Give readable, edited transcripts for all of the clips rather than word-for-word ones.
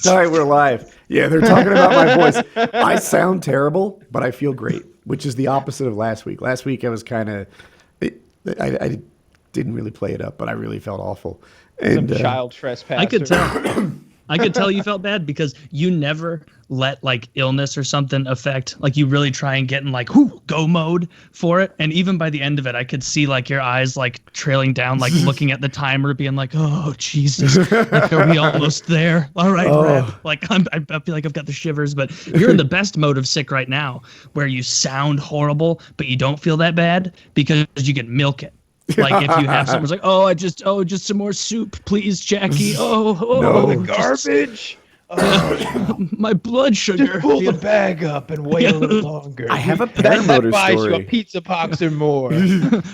All right, we're live. Yeah, they're talking about my voice. I sound terrible, but I feel great, which is the opposite of last week. Last week I was kind of, I didn't really play it up, but I really felt awful. And Some child trespasser. I could tell. I could tell you felt bad because you never let like illness or something affect, like you really try and get in like go mode for it. And even by the end of it, I could see like your eyes like trailing down, like looking at the timer, being like, "Oh Jesus, like, are we almost there? All right, Brad." Like I feel like I've got the shivers, but you're in the best mode of sick right now, where you sound horrible, but you don't feel that bad because you can milk it. Like if you have someone's like, just some more soup, please, Jackie. No. The garbage. My blood sugar. Just pull the bag up and wait a little longer. I have a that paramotor buys you a story. pizza box or more.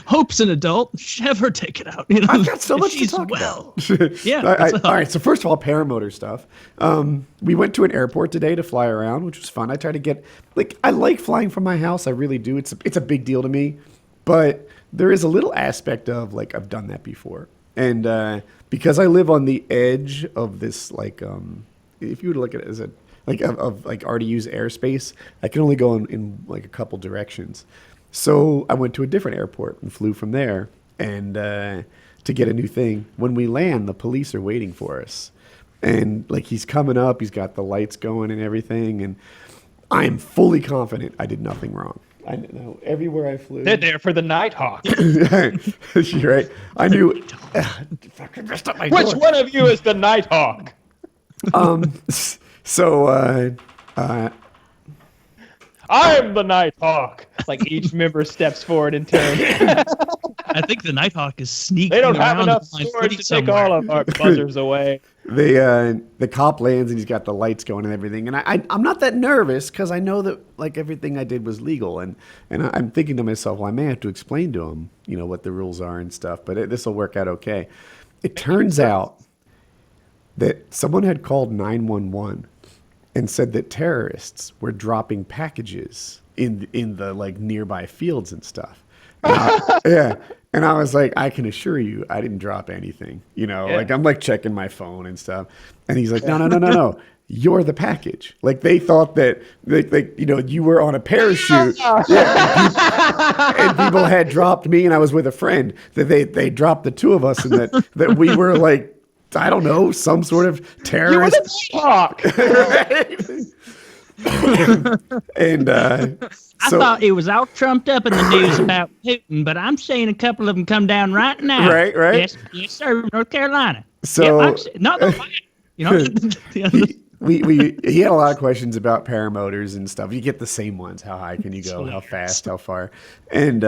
Hope's an adult. Have her take it out. You know, I've got so much to she's talk well. about. Yeah. All right. So first of all, paramotor stuff. We went to an airport today to fly around, which was fun. I try to get I like flying from my house. I really do. It's a big deal to me, but there is a little aspect of like I've done that before, and because I live on the edge of this if you were to look at it as a of already used airspace, I can only go in like a couple directions. So I went to a different airport and flew from there, and to get a new thing. When we land, the police are waiting for us, and like he's coming up, he's got the lights going and everything, and I am fully confident I did nothing wrong. I know everywhere I flew. They're there for the Nighthawk. You're right. I knew. Fucking messed up my Which door. one of you is the Nighthawk? So I'm the Nighthawk. Like each member steps forward in turn. I think the Nighthawk is sneaking. They don't have around enough behind storage footy to take somewhere. all of our buzzers away. the cop lands and he's got the lights going and everything, and I'm not that nervous because I know that like everything I did was legal, and I'm thinking to myself, well, I may have to explain to him, what the rules are and stuff, but this will work out okay. It turns out that someone had called 911 and said that terrorists were dropping packages in the like nearby fields and stuff. Yeah. And I was like, I can assure you, I didn't drop anything. Like I'm like checking my phone and stuff. And he's like, no. You're the package. Like they thought that you were on a parachute. And people had dropped me, and I was with a friend. That they dropped the two of us, and that we were like, I don't know, some sort of terrorist. You were the Nighthawk. And I thought it was all trumped up in the news about Putin, but I'm seeing a couple of them come down right now. Right. Yes, sir, North Carolina. So Not the fight. he had a lot of questions about paramotors and stuff. You get the same ones. How high can you go? How fast? How far? And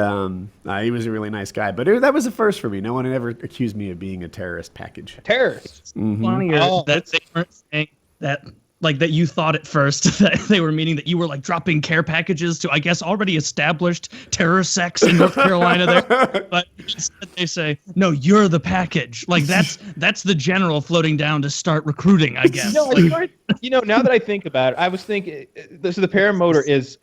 he was a really nice guy. But that was a first for me. No one had ever accused me of being a terrorist package. Terrorist. Funnier that they weren't saying that. Like that you thought at first that they were meaning that you were like dropping care packages to, I guess, already established terror sects in North Carolina there. But instead they say, no, you're the package. Like that's the general floating down to start recruiting, I guess. Now that I think about it, I was thinking, so the paramotor is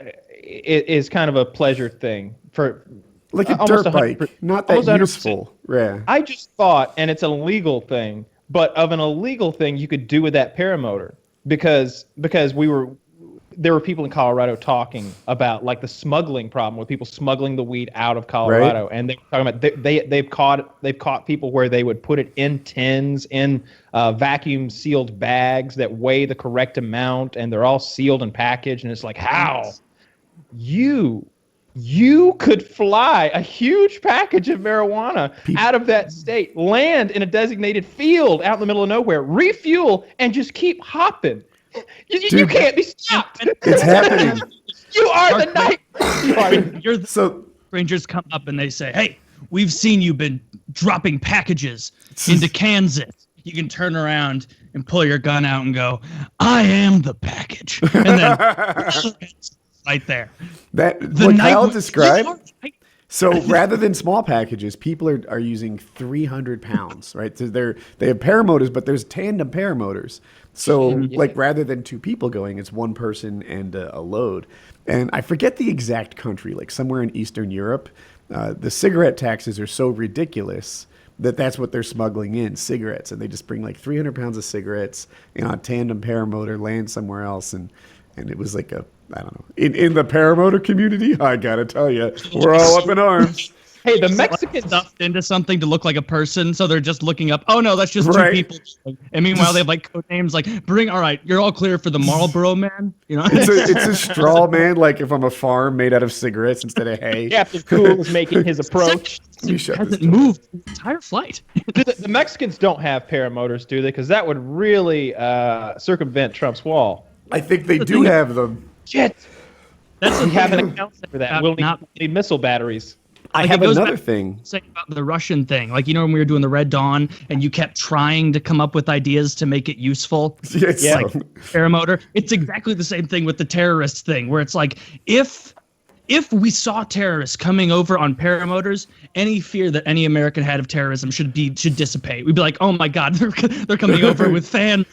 kind of a pleasure thing for like a almost dirt bike, not that useful. Yeah. I just thought, and it's a legal thing, but of an illegal thing you could do with that paramotor. Because there were people in Colorado talking about like the smuggling problem with people smuggling the weed out of Colorado, and they were talking about they've caught people where they would put it in tins in vacuum sealed bags that weigh the correct amount, and they're all sealed and packaged, and it's like, how you could fly a huge package of marijuana out of that state, land in a designated field out in the middle of nowhere, refuel, and just keep hopping. You can't be stopped. It's happening. You are the night. You're the So Rangers come up and they say, hey, we've seen you been dropping packages into Kansas. You can turn around and pull your gun out and go, I am the package. And then right there. what Kyle described. So rather than small packages, people are using 300 pounds, right? So they have paramotors, but there's tandem paramotors. So like rather than two people going, it's one person and a load. And I forget the exact country, like somewhere in Eastern Europe, the cigarette taxes are so ridiculous that's what they're smuggling in, cigarettes, and they just bring like 300 pounds of cigarettes, a tandem paramotor, land somewhere else, and it was like I don't know, in the paramotor community, I gotta tell you, we're all up in arms. Hey, the Like Mexicans. stuffed into something to look like a person, so they're just looking up. Oh no, that's just two Right. people. And meanwhile, they have like code names like all right, you're all clear for the Marlboro Man. It's a straw man, like if I'm a farm made out of cigarettes instead of hay. Captain Cool is making his approach. Let me shut hasn't this door. moved the entire flight. The Mexicans don't have paramotors, do they? Because that would really circumvent Trump's wall. I think they The do thing- have them. Shit. That's the We have an thing. account for that. We'll need missile batteries. I Like, have it goes another back- thing. Saying about the Russian thing, like when we were doing the Red Dawn, and you kept trying to come up with ideas to make it useful. Yes. Yeah. Like paramotor. It's exactly the same thing with the terrorist thing, where it's like if we saw terrorists coming over on paramotors, any fear that any American had of terrorism should dissipate. We'd be like, oh my God, they're coming over with fans.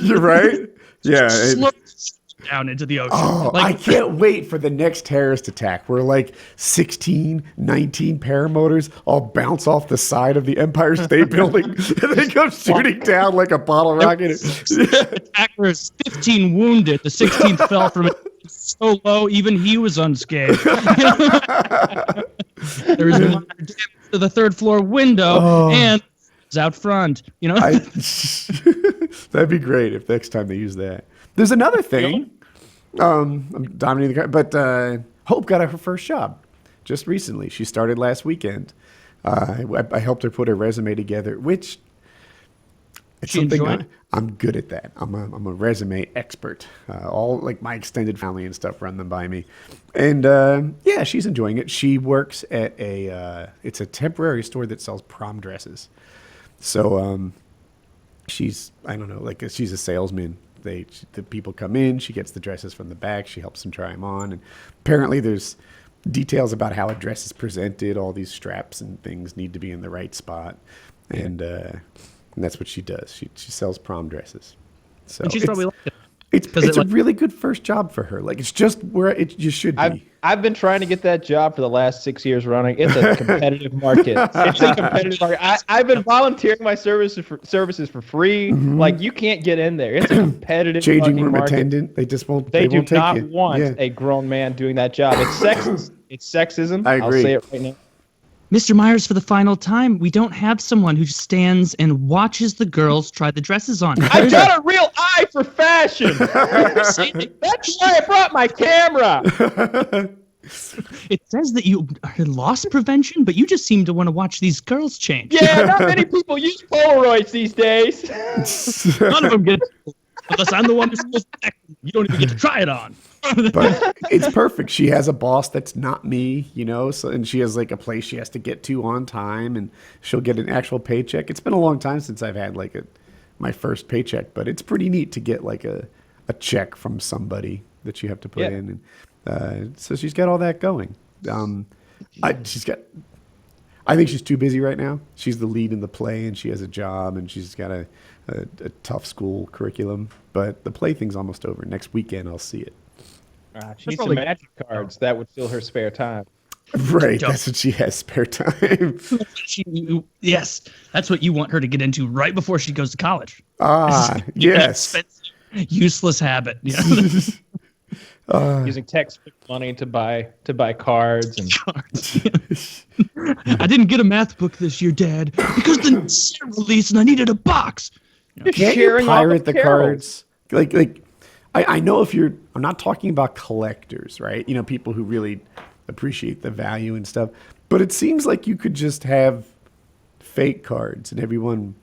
You're right. Yeah. Slow down into the ocean. Oh, like, I can't wait for the next terrorist attack where like 16, 19 paramotors all bounce off the side of the Empire State Building and they go shooting down like a bottle rocket. attackers, 15 wounded. The 16th fell from it so low, even he was unscathed. There was minor damage to the third floor window, and it's out front. That'd be great if next time they use that. There's another thing. I'm dominating the but Hope got her first job just recently. She started last weekend. I helped her put her resume together, which it's She something enjoyed? I'm good at that. I'm a resume expert. All like my extended family and stuff run them by me, and yeah, she's enjoying it. She works at it's a temporary store that sells prom dresses. So she's I don't know, like she's a salesman. The people come in, she gets the dresses from the back, she helps them try them on, and apparently there's details about how a dress is presented. All these straps and things need to be in the right spot, and that's what she does. She sells prom dresses. So And she's probably like it. it's it, a like- really good first job for her. Like it's just where it you should be. I've been trying to get that job for the last 6 years running. It's a competitive market. It's a competitive market. I've been volunteering my services for free. Like you can't get in there. It's a competitive Changing fucking room market. attendant, they just won't. They do won't take not you. want Yeah. a grown man doing that job. It's sexist. It's sexism. I I'll agree. say it right now. Mr. Myers, for the final time, we don't have someone who stands and watches the girls try the dresses on. I got a real eye for fashion. That's why I brought my camera. It says that you are loss prevention, but you just seem to want to watch these girls change. Yeah, not many people use Polaroids these days. None of them get unless I'm the one who's supposed to you don't even get to try it on. But it's perfect. She has a boss that's not me, so and she has like a place she has to get to on time, and she'll get an actual paycheck. It's been a long time since I've had like my first paycheck, but it's pretty neat to get like a check from somebody that you have to put in, and so she's got all that going. I think she's too busy right now. She's the lead in the play, and she has a job, and she's got a tough school curriculum. But the play thing's almost over. Next weekend, I'll see it. She needs some magic cards. That would fill her spare time. Right, Dope. that's what she has spare time. Yes, that's what you want her to get into right before she goes to college. Yes. Expensive, useless habit. Using textbook money to buy cards and I didn't get a math book this year, Dad, because the set release and I needed a box. just Can't you sharing all pirate the carols. cards? Like, I know I'm not talking about collectors, right? People who really appreciate the value and stuff. But it seems like you could just have fake cards and everyone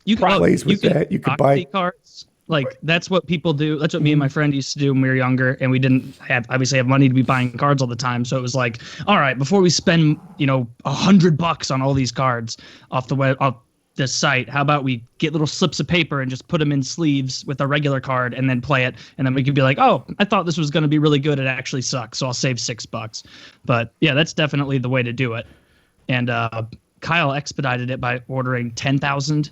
You can plays with that. You could buy cards. Like that's what people do. That's what me and my friend used to do when we were younger, and we didn't obviously have money to be buying cards all the time. So it was like, all right, before we spend $100 on all these cards off the site, how about we get little slips of paper and just put them in sleeves with a regular card and then play it, and then we could be like, oh, I thought this was going to be really good. It actually sucks, so I'll save $6. But yeah, that's definitely the way to do it. And Kyle expedited it by ordering 10,000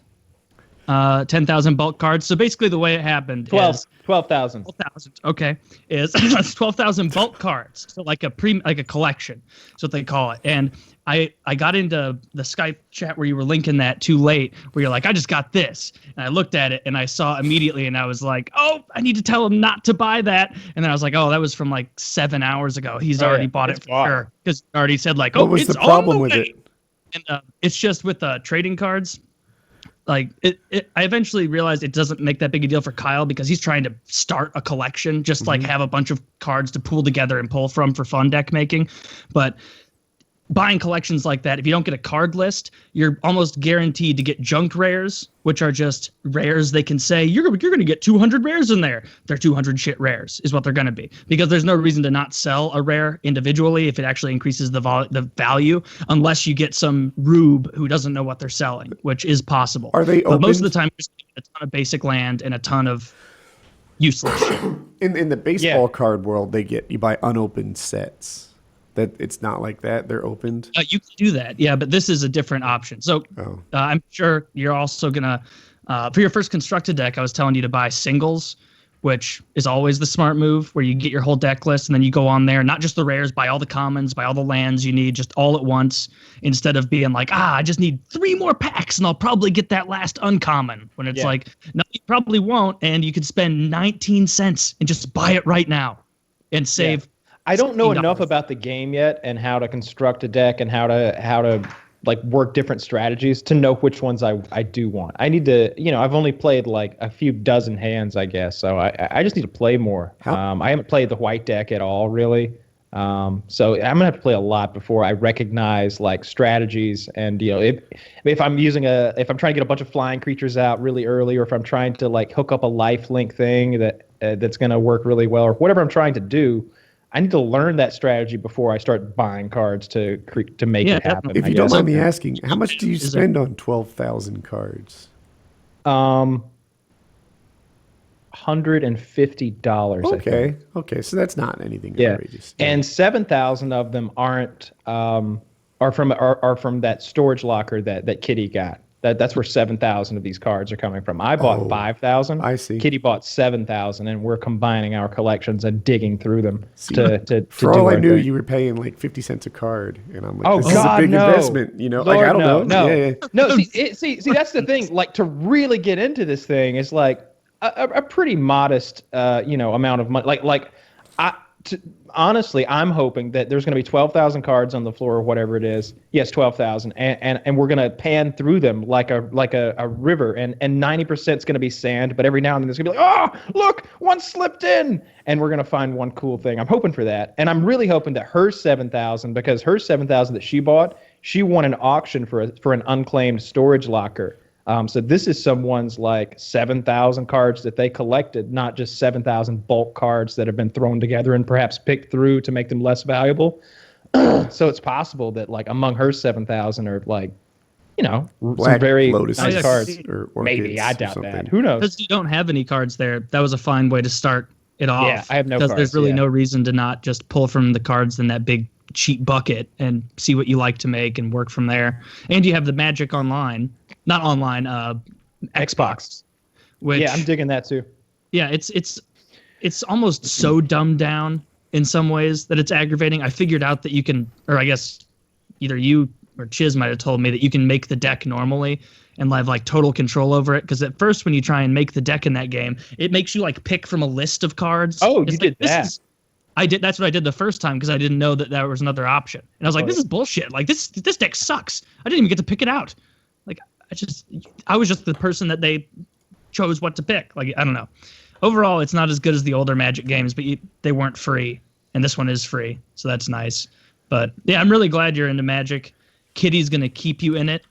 10,000 bulk cards. So basically, the way it happened is 12,000. 12,000. Okay, is 12,000 bulk cards. So like a collection. That's what they call it. And I got into the Skype chat where you were linking that too late, where you're like, I just got this, and I looked at it and I saw immediately, and I was like, oh, I need to tell him not to buy that. And then I was like, oh, that was from like 7 hours ago. He's already bought it for sure, because he already said like, oh, What was it's the problem on the with way. it? And it's just with trading cards. Like I eventually realized it doesn't make that big a deal for Kyle because he's trying to start a collection, just like have a bunch of cards to pool together and pull from for fun deck making. But buying collections like that, if you don't get a card list, you're almost guaranteed to get junk rares, which are just rares. They can say you're going to get 200 rares in there. They're 200 shit rares is what they're going to be, because there's no reason to not sell a rare individually if it actually increases the value, unless you get some rube who doesn't know what they're selling, which is possible. Are they But most of opened? the time, there's a ton of basic land and a ton of useless shit. In the baseball card world, you buy unopened sets. That it's not like that. They're opened. You can do that, yeah, but this is a different option. So I'm sure you're also gonna, for your first constructed deck, I was telling you to buy singles, which is always the smart move, where you get your whole deck list and then you go on there, not just the rares, buy all the commons, buy all the lands you need, just all at once, instead of being like, I just need 3 more packs and I'll probably get that last uncommon. When it's like, no, you probably won't, and you could spend 19 cents and just buy it right now and save. I don't know $16. enough about the game yet and how to construct a deck and how to like work different strategies to know which ones I do want. I need to, I've only played like a few dozen hands, I guess. So I just need to play more. I haven't played the white deck at all, really. So I'm gonna have to play a lot before I recognize like strategies, and if I'm trying to get a bunch of flying creatures out really early, or if I'm trying to like hook up a life link thing that's gonna work really well, or whatever I'm trying to do. I need to learn that strategy before I start buying cards to make it happen. If you don't mind me asking, how much do you spend on 12,000 cards? $150. Okay, so that's not anything Yeah, outrageous. and 7,000 of them are from that storage locker that Kitty got. That's where 7,000 of these cards are coming from. I bought 5,000. I see. Kitty bought 7,000, and we're combining our collections and digging through them to For do all I our knew, thing. you were paying like 50 cents a card, and I'm like, Oh, this God, is a big no. investment, Lord, like I don't know. No. Yeah. No, see, that's the thing. Like, to really get into this thing is like a pretty modest, amount of money. Honestly, I'm hoping that there's going to be 12,000 cards on the floor or whatever it is. Yes, 12,000, and we're going to pan through them like a river, and 90% is going to be sand, but every now and then there's going to be like, oh, look, one slipped in, and we're going to find one cool thing. I'm hoping for that, and I'm really hoping that her 7,000, because her 7,000 that she bought, she won an auction for an unclaimed storage locker. So this is someone's like 7,000 cards that they collected, not just 7,000 bulk cards that have been thrown together and perhaps picked through to make them less valuable. So it's possible that like among her 7,000 are like, some very lotuses nice cards. or Maybe, I orchids or doubt something. that. Who knows? Because you don't have any cards there, that was a fine way to start it off. Yeah, I have no because there's cards, really yeah. no reason to not just pull from the cards in that big cheap bucket and see what you like to make and work from there. And you have the Magic Online, not online, Xbox. Which, Yeah, I'm digging that too. yeah, it's almost so dumbed down in some ways that it's aggravating. I figured out that you can, or I guess either you or Chiz might have told me that you can make the deck normally and have like total control over it. Because at first, when you try and make the deck in that game, it makes you like pick from a list of cards. Oh, It's you like, did that. I did. That's what I did the first time because I didn't know that there was another option, and I was like, "This is bullshit. Like this deck sucks. I didn't even get to pick it out. Like I was just the person that they chose what to pick. Like I don't know. Overall, it's not as good as the older Magic games, but they weren't free, and this one is free, so that's nice. But yeah, I'm really glad you're into Magic. Kitty's gonna keep you in it,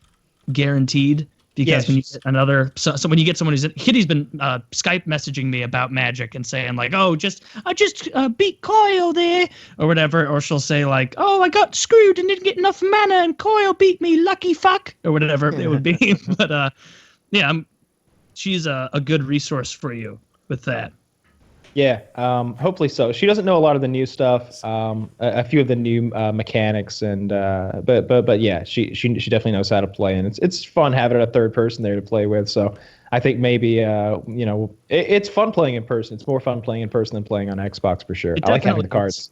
guaranteed. Because when you get so when you get someone who's Kitty's been Skype messaging me about Magic and saying like, oh, I just beat Coil there or whatever, or she'll say like, oh, I got screwed and didn't get enough mana and Coil beat me, lucky fuck, or whatever it would be. But yeah, she's a good resource for you with that. Yeah, hopefully so. She doesn't know a lot of the new stuff, a few of the new mechanics, and but yeah, she definitely knows how to play, and it's fun having a third person there to play with. So I think maybe it's fun playing in person. It's more fun playing in person than playing on Xbox for sure. It I like having definitely the cards.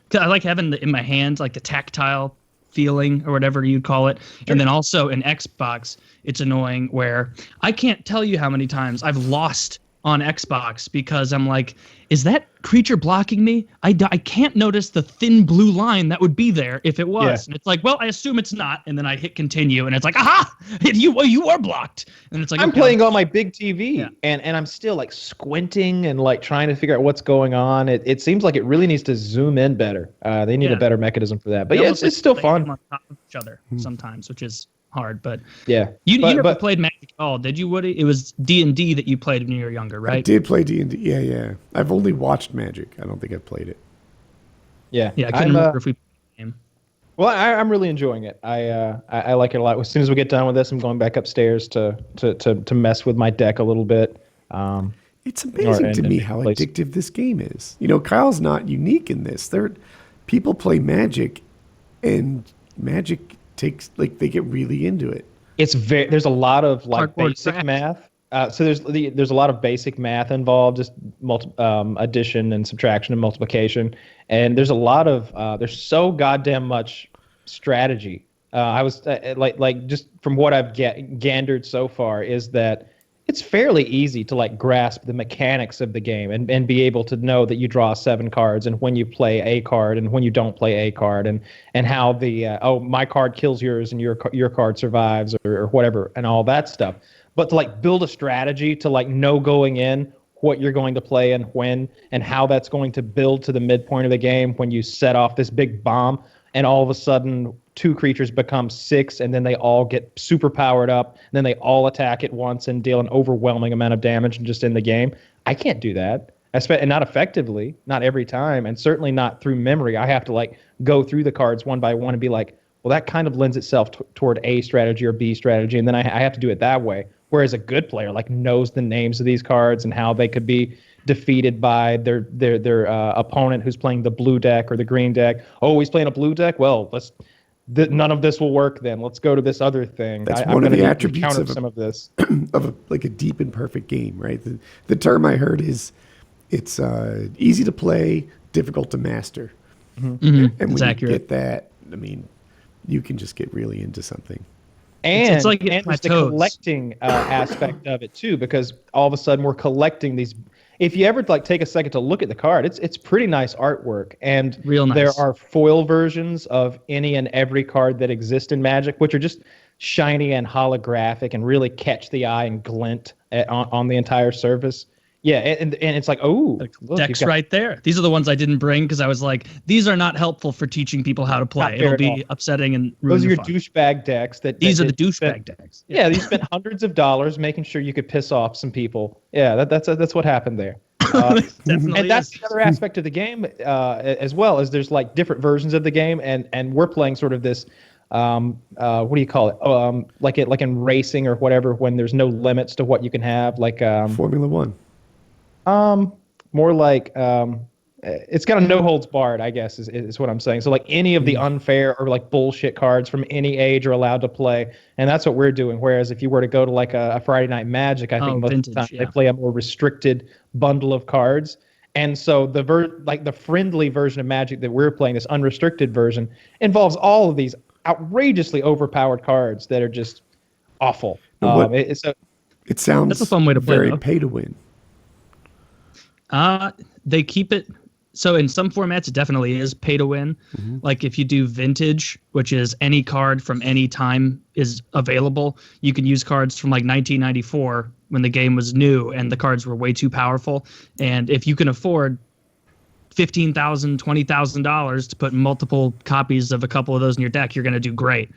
'Cause I like having in my hands like the tactile feeling or whatever you'd call it. And then also in Xbox, it's annoying where I can't tell you how many times I've lost on Xbox because I'm like, is that creature blocking me? I can't notice the thin blue line that would be there if it was. Yeah. And it's like, well, I assume it's not. And then I hit continue and it's like, aha, you are blocked. And it's like, I'm okay, playing on my big TV, Yeah. and I'm still like squinting and like trying to figure out what's going on. It seems like it really needs to zoom in better. They need Yeah. a better mechanism for that. But they yeah, almost, it's like, still lay fun. them on top of each other sometimes, which is hard. But Yeah, you never but played Magic at all, did you, Woody? It was D&D that you played when you were younger, I right? did play D&D. Yeah. I've only watched Magic. I don't think I've played it. yeah, Yeah, I couldn't remember if we played the game. Well, I'm really enjoying it. I like it a lot. As soon as we get done with this, I'm going back upstairs to mess with my deck a little bit. It's amazing to and me how place. addictive this game is. You know, Kyle's not unique in this. People play Magic, and Magic takes they get really into it. There's a lot of like Cardboard basic cracks. math. So there's a lot of basic math involved, just addition and subtraction and multiplication, and there's a lot of there's so goddamn much strategy. I was like just from what I've gandered so far is that it's fairly easy to like grasp the mechanics of the game and be able to know that you draw 7 cards and when you play a card and when you don't play a card and how the my card kills yours and your card survives or whatever and all that stuff. But to like build a strategy to like know going in what you're going to play and when and how that's going to build to the midpoint of the game when you set off this big bomb and all of a sudden 2 creatures become 6 and then they all get super powered up and then they all attack at once and deal an overwhelming amount of damage just in the game. I can't do that. And not effectively, not every time, and certainly not through memory. I have to like go through the cards one by one and be like, well, that kind of lends itself toward A strategy or B strategy, and then I have to do it that way. Whereas a good player like knows the names of these cards and how they could be defeated by their opponent who's playing the blue deck or the green deck. Oh, he's playing a blue deck? Well, none of this will work then. Let's go to this other thing. That's I'm one of gonna the need to attributes counter of some of this. a deep and perfect game, right? The term I heard is it's easy to play, difficult to master. Mhm, And when it's you accurate. get that, I mean, you can just get really into something. And, it's like and my there's the toes. collecting aspect of it too, because all of a sudden we're collecting these. If you ever like take a second to look at the card, it's pretty nice artwork, and Real nice. there are foil versions of any and every card that exists in Magic, which are just shiny and holographic and really catch the eye and glint on the entire surface. Yeah, and it's like, oh, look, you've Decks got- right there. These are the ones I didn't bring because I was like, these are not helpful for teaching people how to play. fair It'll at be all. upsetting and ruin Those are your fun. douchebag decks. These are the that you douchebag spent- decks. Yeah, you spent hundreds of dollars making sure you could piss off some people. Yeah, that's what happened there. Definitely And that's is. the other aspect of the game as well, is there's like different versions of the game, and we're playing sort of this what do you call it? Like in racing or whatever, when there's no limits to what you can have, like Formula One. more like it's got a no holds barred, I guess is what I'm saying. So like any of the unfair or like bullshit cards from any age are allowed to play, and that's what we're doing. Whereas if you were to go to like a Friday Night Magic, I think most vintage, of the time yeah. they play a more restricted bundle of cards. And so the friendly version of Magic that we're playing, this unrestricted version, involves all of these outrageously overpowered cards that are just awful. What- It's a It sounds That's a fun way to play, very though. pay to win. They keep it. So in some formats, it definitely is pay to win. Like if you do vintage, which is any card from any time is available, you can use cards from like 1994 when the game was new and the cards were way too powerful. And if you can afford $15,000, $20,000 to put multiple copies of a couple of those in your deck, you're going to do great.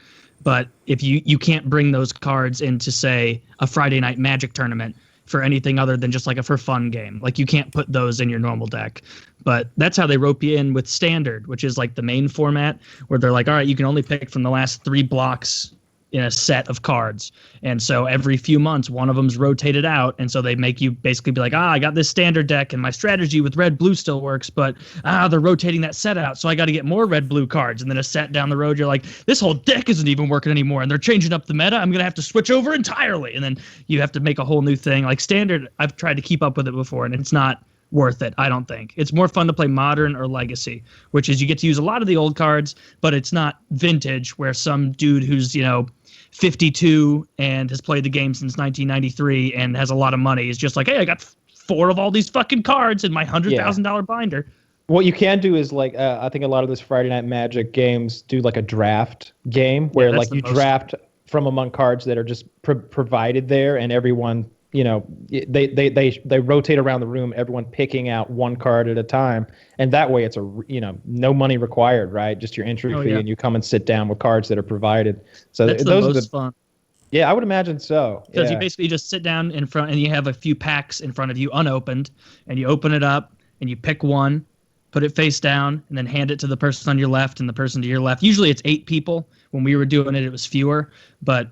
But if you can't bring those cards into, say, a Friday Night Magic tournament for anything other than just like a for fun game, like you can't put those in your normal deck. But that's how they rope you in with Standard, which is like the main format, where they're like, all right, you can only pick from the last 3 blocks in a set of cards. And so every few months, one of them's rotated out. And so they make you basically be like, I got this standard deck and my strategy with red, blue still works, but they're rotating that set out. So I got to get more red, blue cards. And then a set down the road, you're like, this whole deck isn't even working anymore. And they're changing up the meta. I'm going to have to switch over entirely. And then you have to make a whole new thing. Like standard, I've tried to keep up with it before, and it's not worth it, I don't think. It's more fun to play modern or legacy, which is you get to use a lot of the old cards, but it's not vintage where some dude who's, 52 and has played the game since 1993 and has a lot of money is just like, hey, I got 4 of all these fucking cards in my $100,000 binder. What you can do is like, I think a lot of those Friday Night Magic games do like a draft game where like you draft from among cards that are just provided there, and everyone, they rotate around the room, everyone picking out one card at a time, and that way it's no money required, right? Just your entry fee, and you come and sit down with cards that are provided. So that's those the are most fun. Yeah, I would imagine so. Because you basically just sit down in front, and you have a few packs in front of you unopened, and you open it up, and you pick one, put it face down, and then hand it to the person on your left and the person to your left. Usually it's 8 people. When we were doing it, it was fewer, but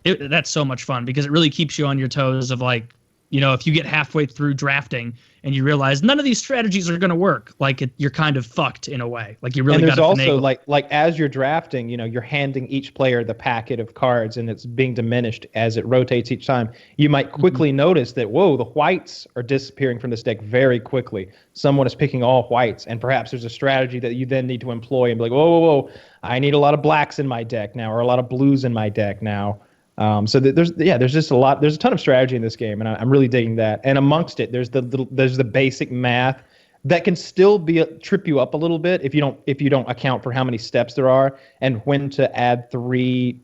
that's so much fun because it really keeps you on your toes of like, if you get halfway through drafting and you realize none of these strategies are going to work, like you're kind of fucked in a way. Like you really got to finagle. And there's also like as you're drafting, you're handing each player the packet of cards and it's being diminished as it rotates each time. You might quickly notice that, whoa, the whites are disappearing from this deck very quickly. Someone is picking all whites, and perhaps there's a strategy that you then need to employ and be like, whoa, I need a lot of blacks in my deck now, or a lot of blues in my deck now. So there's just there's a ton of strategy in this game, and I'm really digging that. And amongst it, there's the basic math that can still trip you up a little bit if you don't account for how many steps there are and when to add 3,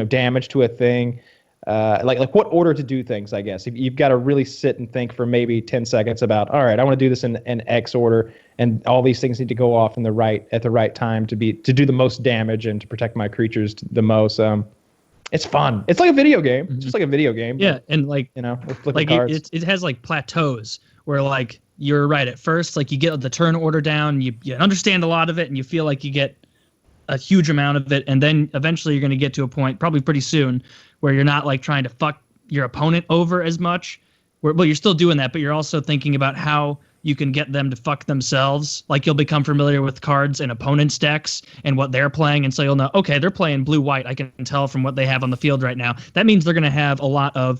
damage to a thing. Like what order to do things, I guess. You've got to really sit and think for maybe 10 seconds about, all right, I want to do this in X order, and all these things need to go off at the right time to do the most damage and to protect my creatures the most. It's fun. It's like a video game. It's just like a video game. Yeah, and like with flipping cards. It has like plateaus where like you're right at first, like you get the turn order down, you understand a lot of it, and you feel like you get a huge amount of it, and then eventually you're going to get to a point, probably pretty soon, where you're not like trying to fuck your opponent over as much. Well, you're still doing that, but you're also thinking about how you can get them to fuck themselves. Like you'll become familiar with cards in opponents' decks and what they're playing, and so you'll know, okay, they're playing blue-white. I can tell from what they have on the field right now. That means they're going to have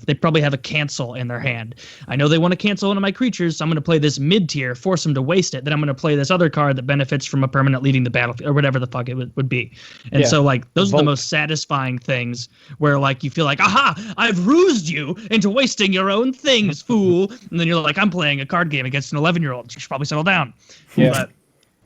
they probably have a cancel in their hand. I know they want to cancel one of my creatures, so I'm going to play this mid-tier, force them to waste it. Then I'm going to play this other card that benefits from a permanent leaving the battlefield, or whatever the fuck it would be. And so like those are the most satisfying things where like you feel like, aha, I've rused you into wasting your own things, fool. And then you're like, I'm playing a card game against an 11-year-old. You should probably settle down. Yeah.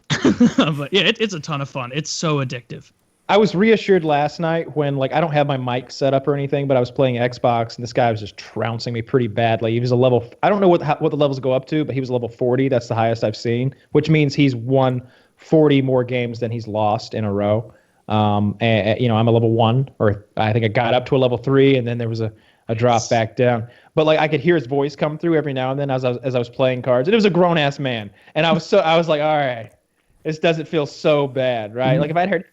But yeah, it's a ton of fun. It's so addictive. I was reassured last night when, like, I don't have my mic set up or anything, but I was playing Xbox, and this guy was just trouncing me pretty badly. He was a level, I don't know what the levels go up to, but he was level 40. That's the highest I've seen, which means he's won 40 more games than he's lost in a row. And I'm a level 1, or I think I got up to a level 3, and then there was a drop back down. But like I could hear his voice come through every now and then as I was playing cards, and it was a grown ass man, and I was like, all right, this doesn't feel so bad, right? Like if I'd heard,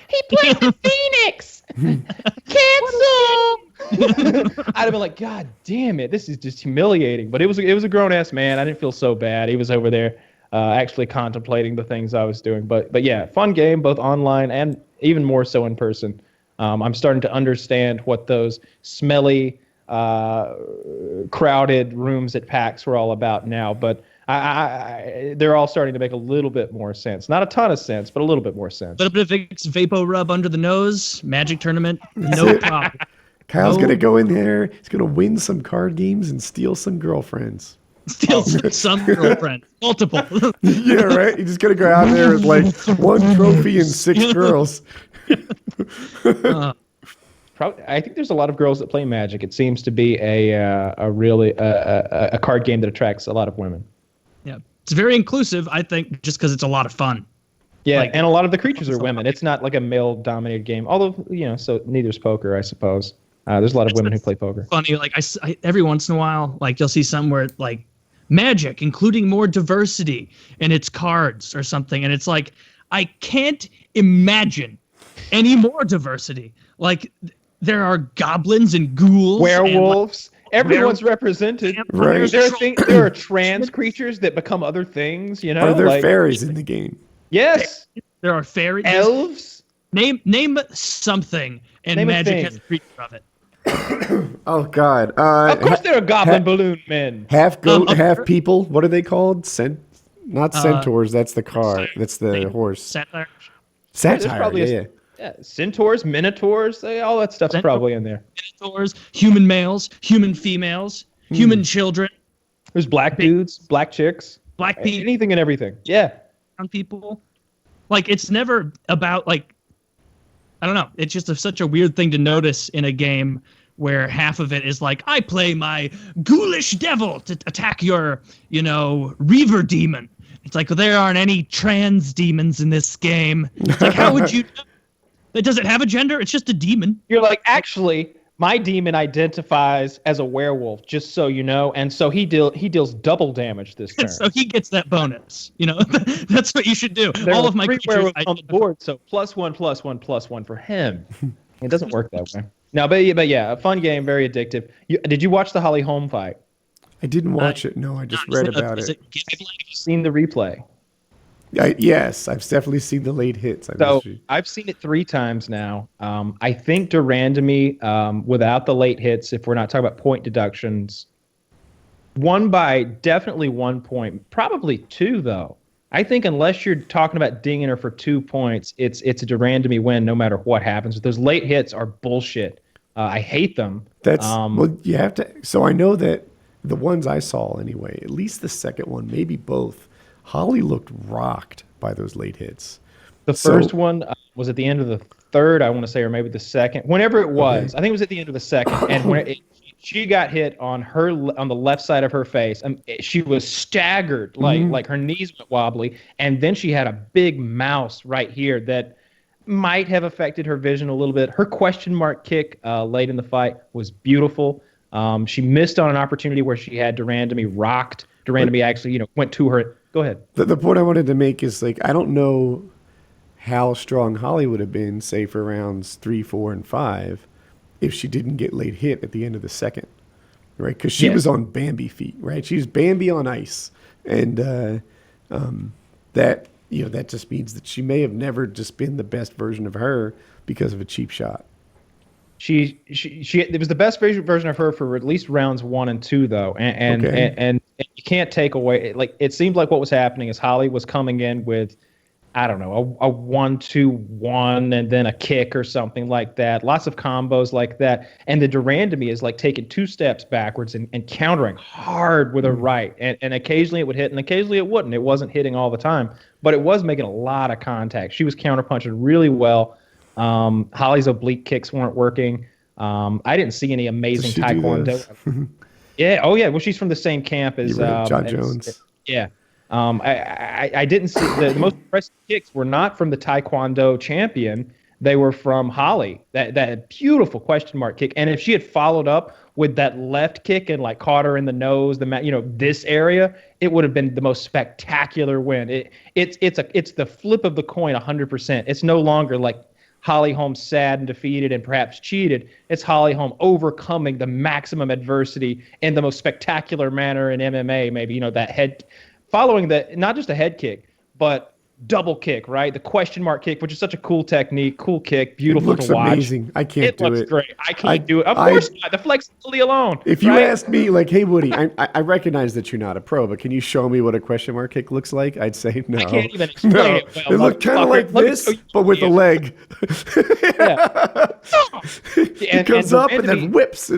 he played the Phoenix, cancel, I'd have been like, God damn it, this is just humiliating. But it was a grown ass man. I didn't feel so bad. He was over there actually contemplating the things I was doing. But yeah, fun game, both online and even more so in person. I'm starting to understand what those smelly, crowded rooms at PAX were all about now, but they're all starting to make a little bit more sense. Not a ton of sense, but a little bit more sense. A little bit of Vicks Vapo Rub under the nose, Magic Tournament, no problem. Kyle's going to go in there, he's going to win some card games and steal some girlfriends. Steal some girlfriend. Multiple. Yeah, right? He's just going to go out there with like 1 trophy and 6 girls. I think there's a lot of girls that play Magic. It seems to be a really a card game that attracts a lot of women. Yeah, it's very inclusive, I think, just because it's a lot of fun. Yeah, and a lot of the creatures are women. It's not like a male-dominated game. Although, so neither's poker, I suppose. There's a lot of women who play poker. Funny, like I every once in a while, like you'll see something where like Magic, including more diversity in its cards or something, and it's like I can't imagine any more diversity. Like there are goblins and ghouls, werewolves. Everyone's represented. Right. There are trans creatures that become other things. You know, Are there like, fairies in the game? yes, there are fairies, elves. Name something, and Name a magic thing. has a creature of it. Oh God. Of course, there are goblin balloon men. Half goat, up half there- people. What are they called? Not centaurs. That's the car. That's the horse. Satire. There's Satire. probably Yeah. centaurs, minotaurs, all that stuff's probably in there. Minotaurs, human males, human females, human children, There's black dudes, black chicks, black people, anything and everything. Yeah. brown people. Like it's never about like I don't know. It's just such a weird thing to notice in a game where half of it is like I play my ghoulish devil to attack your, reaver demon. It's like there aren't any trans demons in this game. It's like how would you? Does it have a gender? It's just a demon. You're like, actually, my demon identifies as a werewolf, just so you know, and so he deals double damage this turn. So he gets that bonus. That's what you should do. There All are of my three creatures werewolves on the board, so +1/+1/+1 for him. It doesn't work that way. No, but yeah, a fun game, very addictive. Did you watch the Holly Holm fight? I didn't watch it. No, I just read about it. Have you seen the replay? Yes, I've definitely seen the late hits. I've seen it 3 times now. I think Durandamy, without the late hits, if we're not talking about point deductions, won by definitely 1 point, probably 2 though. I think unless you're talking about dinging her for 2 points, it's a Durandamy win no matter what happens. Those late hits are bullshit. I hate them. Well, you have to. So I know that the ones I saw anyway, at least the second one, maybe both. Holly looked rocked by those late hits. The first one was at the end of the third, I want to say, or maybe the second. Whenever it was, I think it was at the end of the second. And when she got hit on the left side of her face, she was staggered, like her knees went wobbly, and then she had a big mouse right here that might have affected her vision a little bit. Her question mark kick late in the fight was beautiful. She missed on an opportunity where she had Durandamy rocked. Durandamy actually, went to her. Go ahead. The point I wanted to make is I don't know how strong Holly would have been, say, for rounds 3, 4, and 5, if she didn't get late hit at the end of the second, right? Because she was on Bambi feet, right? She was Bambi on ice, and that just means that she may have never just been the best version of her because of a cheap shot. It was the best version of her for at least rounds 1 and 2 though, and you can't take away it seemed like what was happening is Holly was coming in with I don't know a 1-2-1 and then a kick or something like that, lots of combos like that, and the Durandamy is taking 2 steps backwards and countering hard with a right, and occasionally it would hit and occasionally it wouldn't. It wasn't hitting all the time, but it was making a lot of contact. She was counterpunching really well. Holly's oblique kicks weren't working. I didn't see any amazing taekwondo. Yeah. Oh, yeah. Well, she's from the same camp as John Jones. Yeah. I didn't see the most impressive kicks were not from the taekwondo champion. They were from Holly. That beautiful question mark kick. And if she had followed up with that left kick and caught her in the nose, this area, it would have been the most spectacular win. It's the flip of the coin 100%. It's no longer Holly Holm sad and defeated and perhaps cheated. It's Holly Holm overcoming the maximum adversity in the most spectacular manner in MMA. Maybe, that head, following not just a head kick, but double kick, right? The question mark kick, which is such a cool technique, cool kick, beautiful to watch. It looks amazing. I can't do it. It looks great. I can't do it. Of course not. The flexibility alone. If you asked me, hey, Woody, I recognize that you're not a pro, but can you show me what a question mark kick looks like? I'd say no. I can't even explain it well. It looked kind of like this, but with a leg. It comes up and then whips.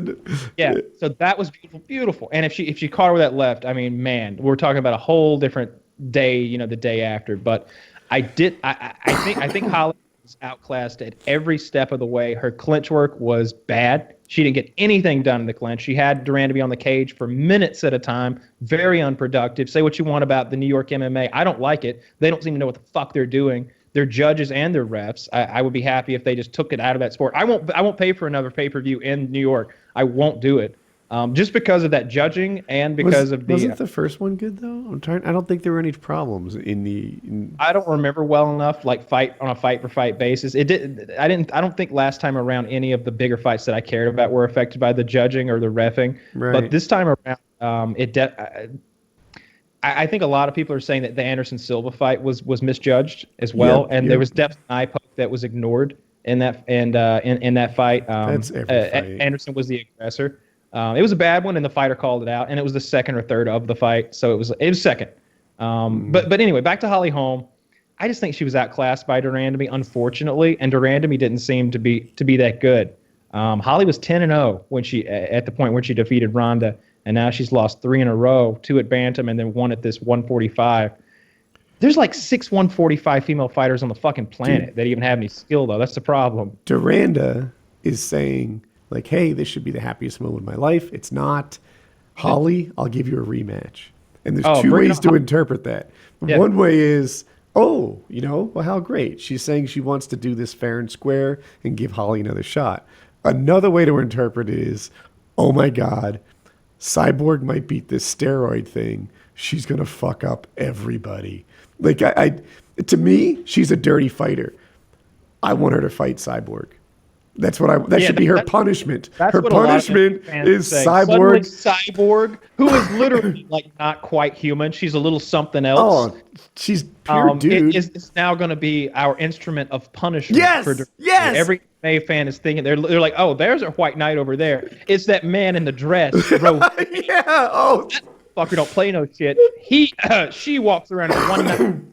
Yeah, so that was beautiful. And if she caught her with that left, I mean, man, we're talking about a whole different day, the day after. But I think Holly was outclassed at every step of the way. Her clinch work was bad. She didn't get anything done in the clinch. She had Durandamy on the cage for minutes at a time. Very unproductive. Say what you want about the New York MMA. I don't like it. They don't seem to know what the fuck they're doing. Their judges and their refs. I would be happy if they just took it out of that sport. I won't pay for another pay-per-view in New York. I won't do it. just because of that judging and because of the. Wasn't the first one good though? I don't think there were any problems in the. I don't remember well enough, like fight on a fight for fight basis. It did. I don't think last time around any of the bigger fights that I cared about were affected by the judging or the reffing. Right. But this time around, I think a lot of people are saying that the Anderson Silva fight was misjudged as well, and there was definitely an eye poke that was ignored in that in that fight. That's every fight. Anderson was the aggressor. It was a bad one, and the fighter called it out, and it was the second or third of the fight, so it was second. But anyway, back to Holly Holm. I just think she was outclassed by Durandamy, unfortunately, and Durandamy didn't seem to be that good. Holly was 10-0 when at the point when she defeated Ronda. And now she's lost 3 in a row, 2 at Bantam and then 1 at this 145. There's like 6 145 female fighters on the fucking planet that even have any skill, though. That's the problem. Duranda is saying, like, hey, this should be the happiest moment of my life. It's not. Holly, I'll give you a rematch. And there's 2 ways to interpret that. Yeah. One way is, well, how great. She's saying she wants to do this fair and square and give Holly another shot. Another way to interpret it is, oh my God, Cyborg might beat this steroid thing. She's going to fuck up everybody. Like, to me, she's a dirty fighter. I want her to fight Cyborg. That should be her punishment. Her punishment is Cyborg. Cyborg, who is literally like not quite human. She's a little something else. Oh, she's pure dude. It's now going to be our instrument of punishment. Yes, yes. Every MMA fan is thinking they're like, oh, there's a white knight over there. It's that man in the dress. Yeah. Oh, that fucker don't play no shit. She walks around at 190.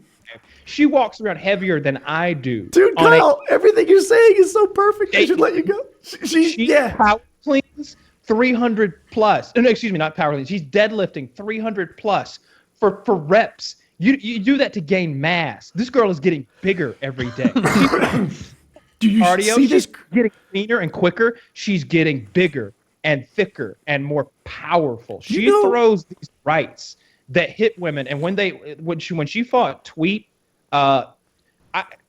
She walks around heavier than I do. Dude, Kyle, everything you're saying is so perfect. I should let you go. She power cleans 300 plus. No, excuse me, not power cleans. She's deadlifting 300 plus for reps. You do that to gain mass. This girl is getting bigger every day. Do you see this? She's getting cleaner and quicker. She's getting bigger and thicker and more powerful. She throws these rights that hit women. And when she fought Tweet,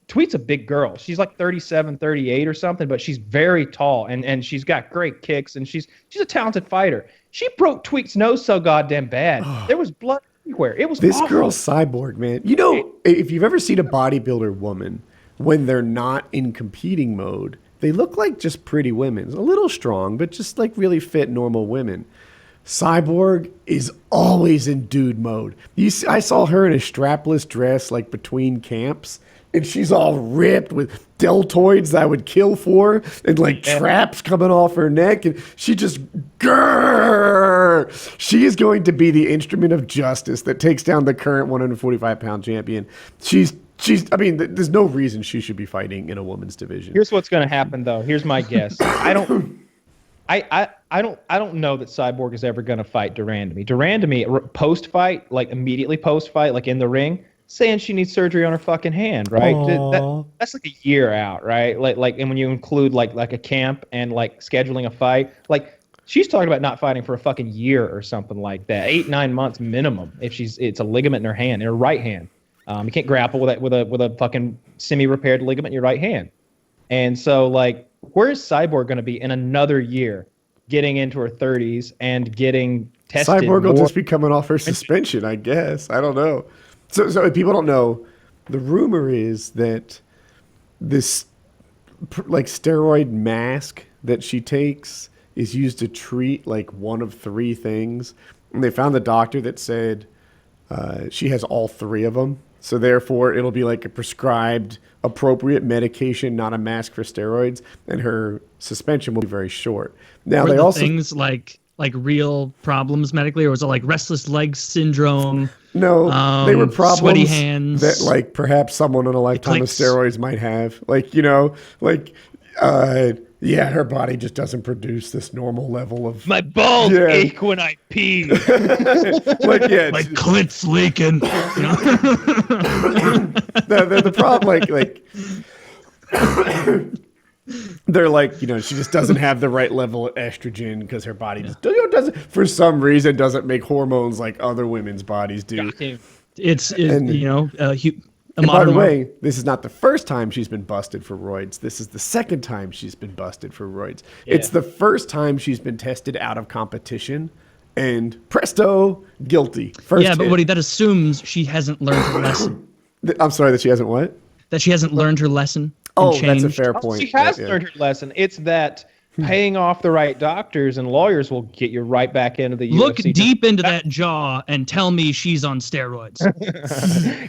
Tweet's a big girl. She's like 37, 38 or something, but she's very tall and she's got great kicks and she's a talented fighter. She broke Tweet's nose so goddamn bad. There was blood everywhere. It was awful. Girl's Cyborg, man. If you've ever seen a bodybuilder woman when they're not in competing mode, they look like just pretty women. A little strong, but just like really fit normal women. Cyborg is always in dude mode. I saw her in a strapless dress like between camps, and she's all ripped with deltoids that I would kill for, and like traps coming off her neck, and she just grrr. She is going to be the instrument of justice that takes down the current 145-pound champion. I mean, there's no reason she should be fighting in a women's division. Here's what's going to happen, though. Here's my guess. I don't know that Cyborg is ever going to fight Durandamy. Durandamy, post-fight, like immediately post-fight, like in the ring, saying she needs surgery on her fucking hand, right? That's like a year out, right? Like, and when you include like a camp and like scheduling a fight, like she's talking about not fighting for a fucking year or something like that, 8-9 months minimum. If it's a ligament in her hand, in her right hand, you can't grapple with a fucking semi-repaired ligament in your right hand, and so like, where's Cyborg going to be in another year? Getting into her 30s and getting tested. Cyborg will just be coming off her suspension, I guess. I don't know. So if people don't know, the rumor is that this like steroid mask that she takes is used to treat like one of 3 things. And they found the doctor that said she has all 3 of them. So therefore, it'll be like a prescribed appropriate medication, not a mask for steroids, and her suspension will be very short. Now were they also things like real problems medically, or was it like restless leg syndrome? No, they were problems sweaty hands that like perhaps someone on a lifetime of steroids might have. Like her body just doesn't produce this normal level of. My balls ache when I pee. My clit's leaking. The problem, they're like, she just doesn't have the right level of estrogen because her body just doesn't, for some reason, doesn't make hormones like other women's bodies do. And by modern the Marvel. way, this is not the first time she's been busted for roids. This is the second time she's been busted for roids. It's the first time she's been tested out of competition, and presto, guilty. First Yeah, but hit. Woody, that assumes she hasn't learned her lesson. I'm sorry that she hasn't what? That she hasn't learned her lesson. Oh, and that's a changed. fair point. She has Yeah. learned her lesson. It's that paying off the right doctors and lawyers will get you right back into the Look UFC. deep into that jaw and tell me she's on steroids.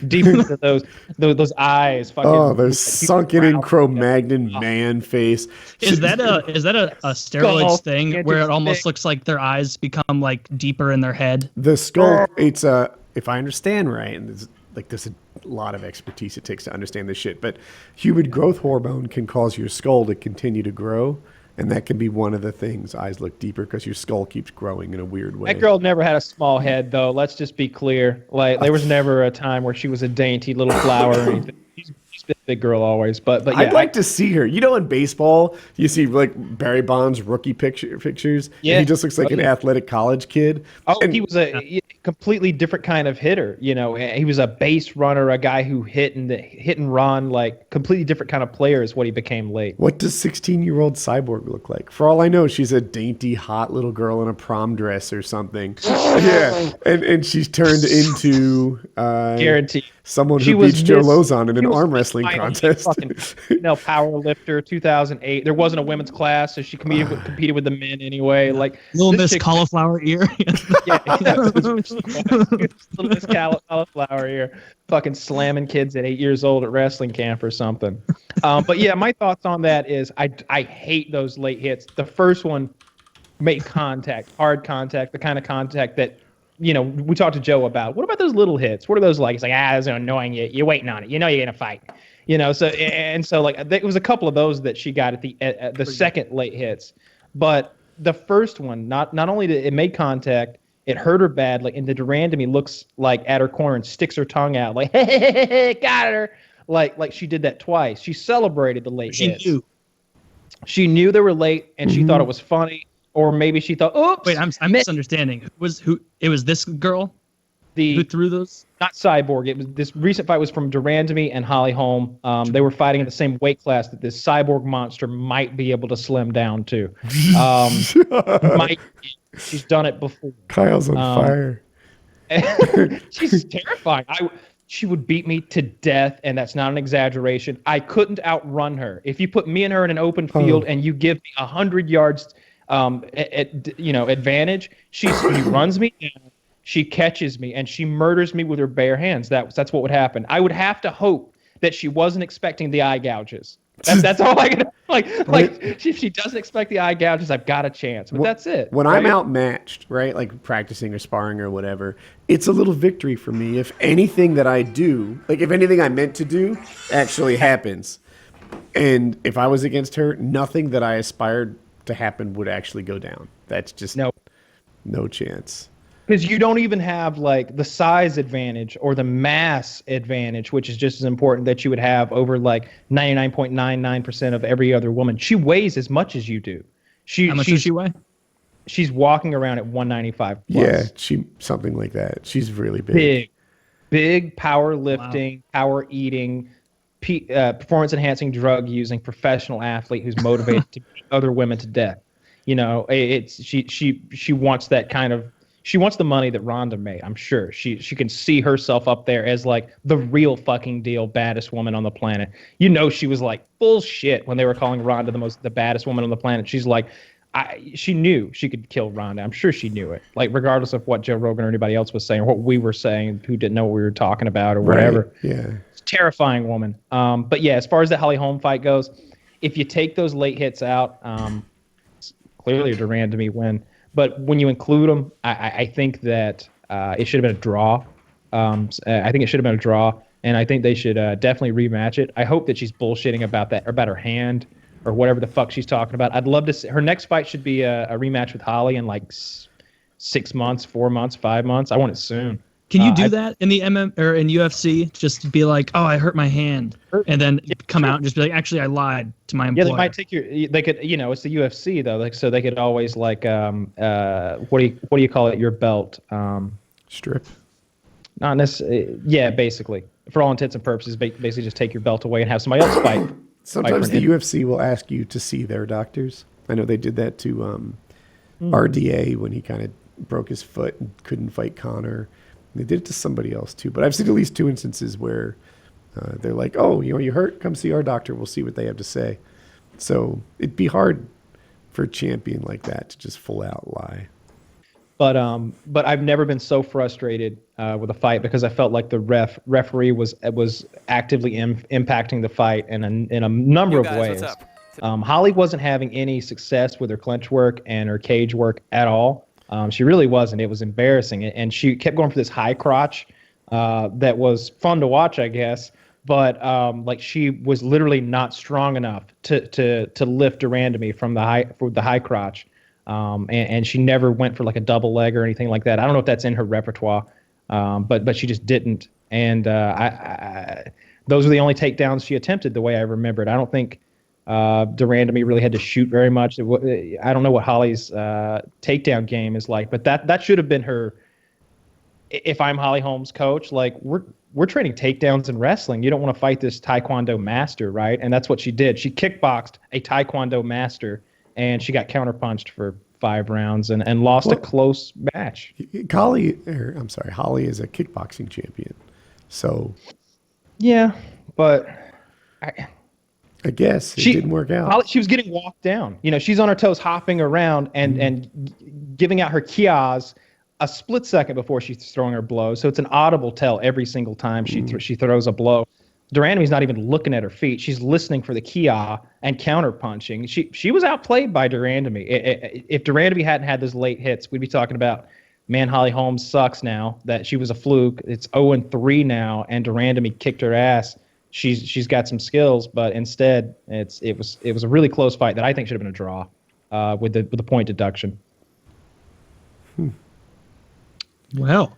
Deep into those eyes. Fucking, Oh, there's like, sunken in people Cro-Magnon man face. Is that a steroids Skull. thing Can't where it just almost stick. looks like their eyes become like deeper in their head? The skull, it's a, if I understand right, and there's a lot of expertise it takes to understand this shit, but human growth hormone can cause your skull to continue to grow, and that can be one of the things. Eyes look deeper because your skull keeps growing in a weird way. That girl never had a small head, though. Let's just be clear. Like, there was never a time where she was a dainty little flower or anything. She's been a big girl always. But yeah, I'd like to see her. You know, in baseball, you see like Barry Bonds rookie pictures. And Yeah. he just looks like Oh, an yeah. athletic college kid. Oh, And he was a completely different kind of hitter. You know, he was a base runner, a guy who hit and run, like completely different kind of player is what he became late. what does 16-year-old Cyborg look like? For all I know, she's a dainty, hot little girl in a prom dress or something. Yeah, and she's turned into Guaranteed. someone She who was beats Joe Miss- Lozon in she an was arm wrestling my only contest. Fucking female power lifter, 2008. There wasn't a women's class, so she competed with the men anyway. Like Little this Miss chick- Cauliflower Ear. Yeah, little Miss Cauliflower here, fucking slamming kids at 8 years old at wrestling camp or something. But yeah, my thoughts on that is I hate those late hits. The first one made contact, hard contact, the kind of contact that, you know, we talked to Joe about. What about those little hits? What are those like? It's like, those are annoying. You're waiting on it. You know you're gonna fight. You know, so like it was a couple of those that she got at the second late hits, but the first one, not only did it make contact, it hurt her badly, and the Durandamy looks like at her corner and sticks her tongue out like, hey, got her. Like she did that twice. She celebrated the late She hits. knew. She knew they were late, and she thought it was funny, or maybe she thought, oops. Wait, I'm misunderstanding. It was this girl who threw those? Not Cyborg. It was this recent fight was from Durandamy and Holly Holm. They were fighting in the same weight class that this Cyborg monster might be able to slim down to. She's done it before. Kyle's on fire. She's terrifying. She would beat me to death, and that's not an exaggeration. I couldn't outrun her. If you put me and her in an open field and you give me 100 yards, advantage, she runs me down. She catches me and she murders me with her bare hands. That's what would happen. I would have to hope that she wasn't expecting the eye gouges. That's all I can like. If she doesn't expect the eye gouges, I've got a chance. But that's it. When right? I'm outmatched, right, like practicing or sparring or whatever, it's a little victory for me if anything that I do, like if anything I meant to do actually happens. And if I was against her, nothing that I aspired to happen would actually go down. That's just no chance. Because you don't even have like the size advantage or the mass advantage, which is just as important that you would have over like 99.99% of every other woman. She weighs as much as you do. How much does she weigh? She's walking around at 195 plus. Yeah, something like that. She's really big. Big power lifting, power eating, performance enhancing drug using professional athlete who's motivated to beat other women to death. You know, she wants that kind of. She wants the money that Ronda made, I'm sure. She can see herself up there as like the real fucking deal baddest woman on the planet. You know, she was like bullshit when they were calling Ronda the baddest woman on the planet. She's like, she knew she could kill Ronda. I'm sure she knew it. Like regardless of what Joe Rogan or anybody else was saying or what we were saying, who didn't know what we were talking about or whatever. Right. Yeah. It's a terrifying woman. But yeah, as far as the Holly Holm fight goes, if you take those late hits out, clearly a Durandamy win. But when you include them, I think that it should have been a draw. I think it should have been a draw, and I think they should definitely rematch it. I hope that she's bullshitting about that or about her hand or whatever the fuck she's talking about. I'd love to see her next fight should be a rematch with Holly in like 6 months, 4 months, 5 months. I want it soon. Can you do that in the or in UFC? Just be like, "Oh, I hurt my hand," and then come out and just be like, "Actually, I lied to my employer." Yeah, they might take they could, it's the UFC though, like so they could always like what do you call it? Your belt. Strip. Not necessarily. Yeah, basically. for all intents and purposes, basically just take your belt away and have somebody else fight. Sometimes the UFC will ask you to see their doctors. I know they did that to RDA when he kind of broke his foot and couldn't fight Connor. They did it to somebody else too. But I've seen at least 2 instances where they're like, "Oh, you hurt? Come see our doctor. We'll see what they have to say." So it'd be hard for a champion like that to just full out lie. But I've never been so frustrated with a fight because I felt like the referee was actively impacting the fight in a number of ways. Holly wasn't having any success with her clinch work and her cage work at all. She really wasn't. It was embarrassing, and she kept going for this high crotch that was fun to watch, I guess. But like she was literally not strong enough to lift Durandamy from the high crotch. And she never went for like a double leg or anything like that. I don't know if that's in her repertoire, but she just didn't. And those were the only takedowns she attempted the way I remembered. I don't think Durandamy really had to shoot very much. I don't know what Holly's takedown game is like, but that should have been her. If I'm Holly Holm's coach, like we're training takedowns in wrestling. You don't want to fight this Taekwondo master, right? And that's what she did. She kickboxed a Taekwondo master. And she got counterpunched for 5 rounds and lost a close match. Holly is a kickboxing champion. So yeah, but I guess it didn't work out. She was getting walked down. You know, she's on her toes, hopping around and giving out her kias a split second before she's throwing her blow. So it's an audible tell every single time she throws a blow. Durandamy's not even looking at her feet. She's listening for the kia and counterpunching. She was outplayed by Durandamy. If Durandamy hadn't had those late hits, we'd be talking about, man, Holly Holm sucks now. That she was a fluke. It's 0-3 now, and Durandamy kicked her ass. She's got some skills, but instead it was a really close fight that I think should have been a draw with the point deduction. Well,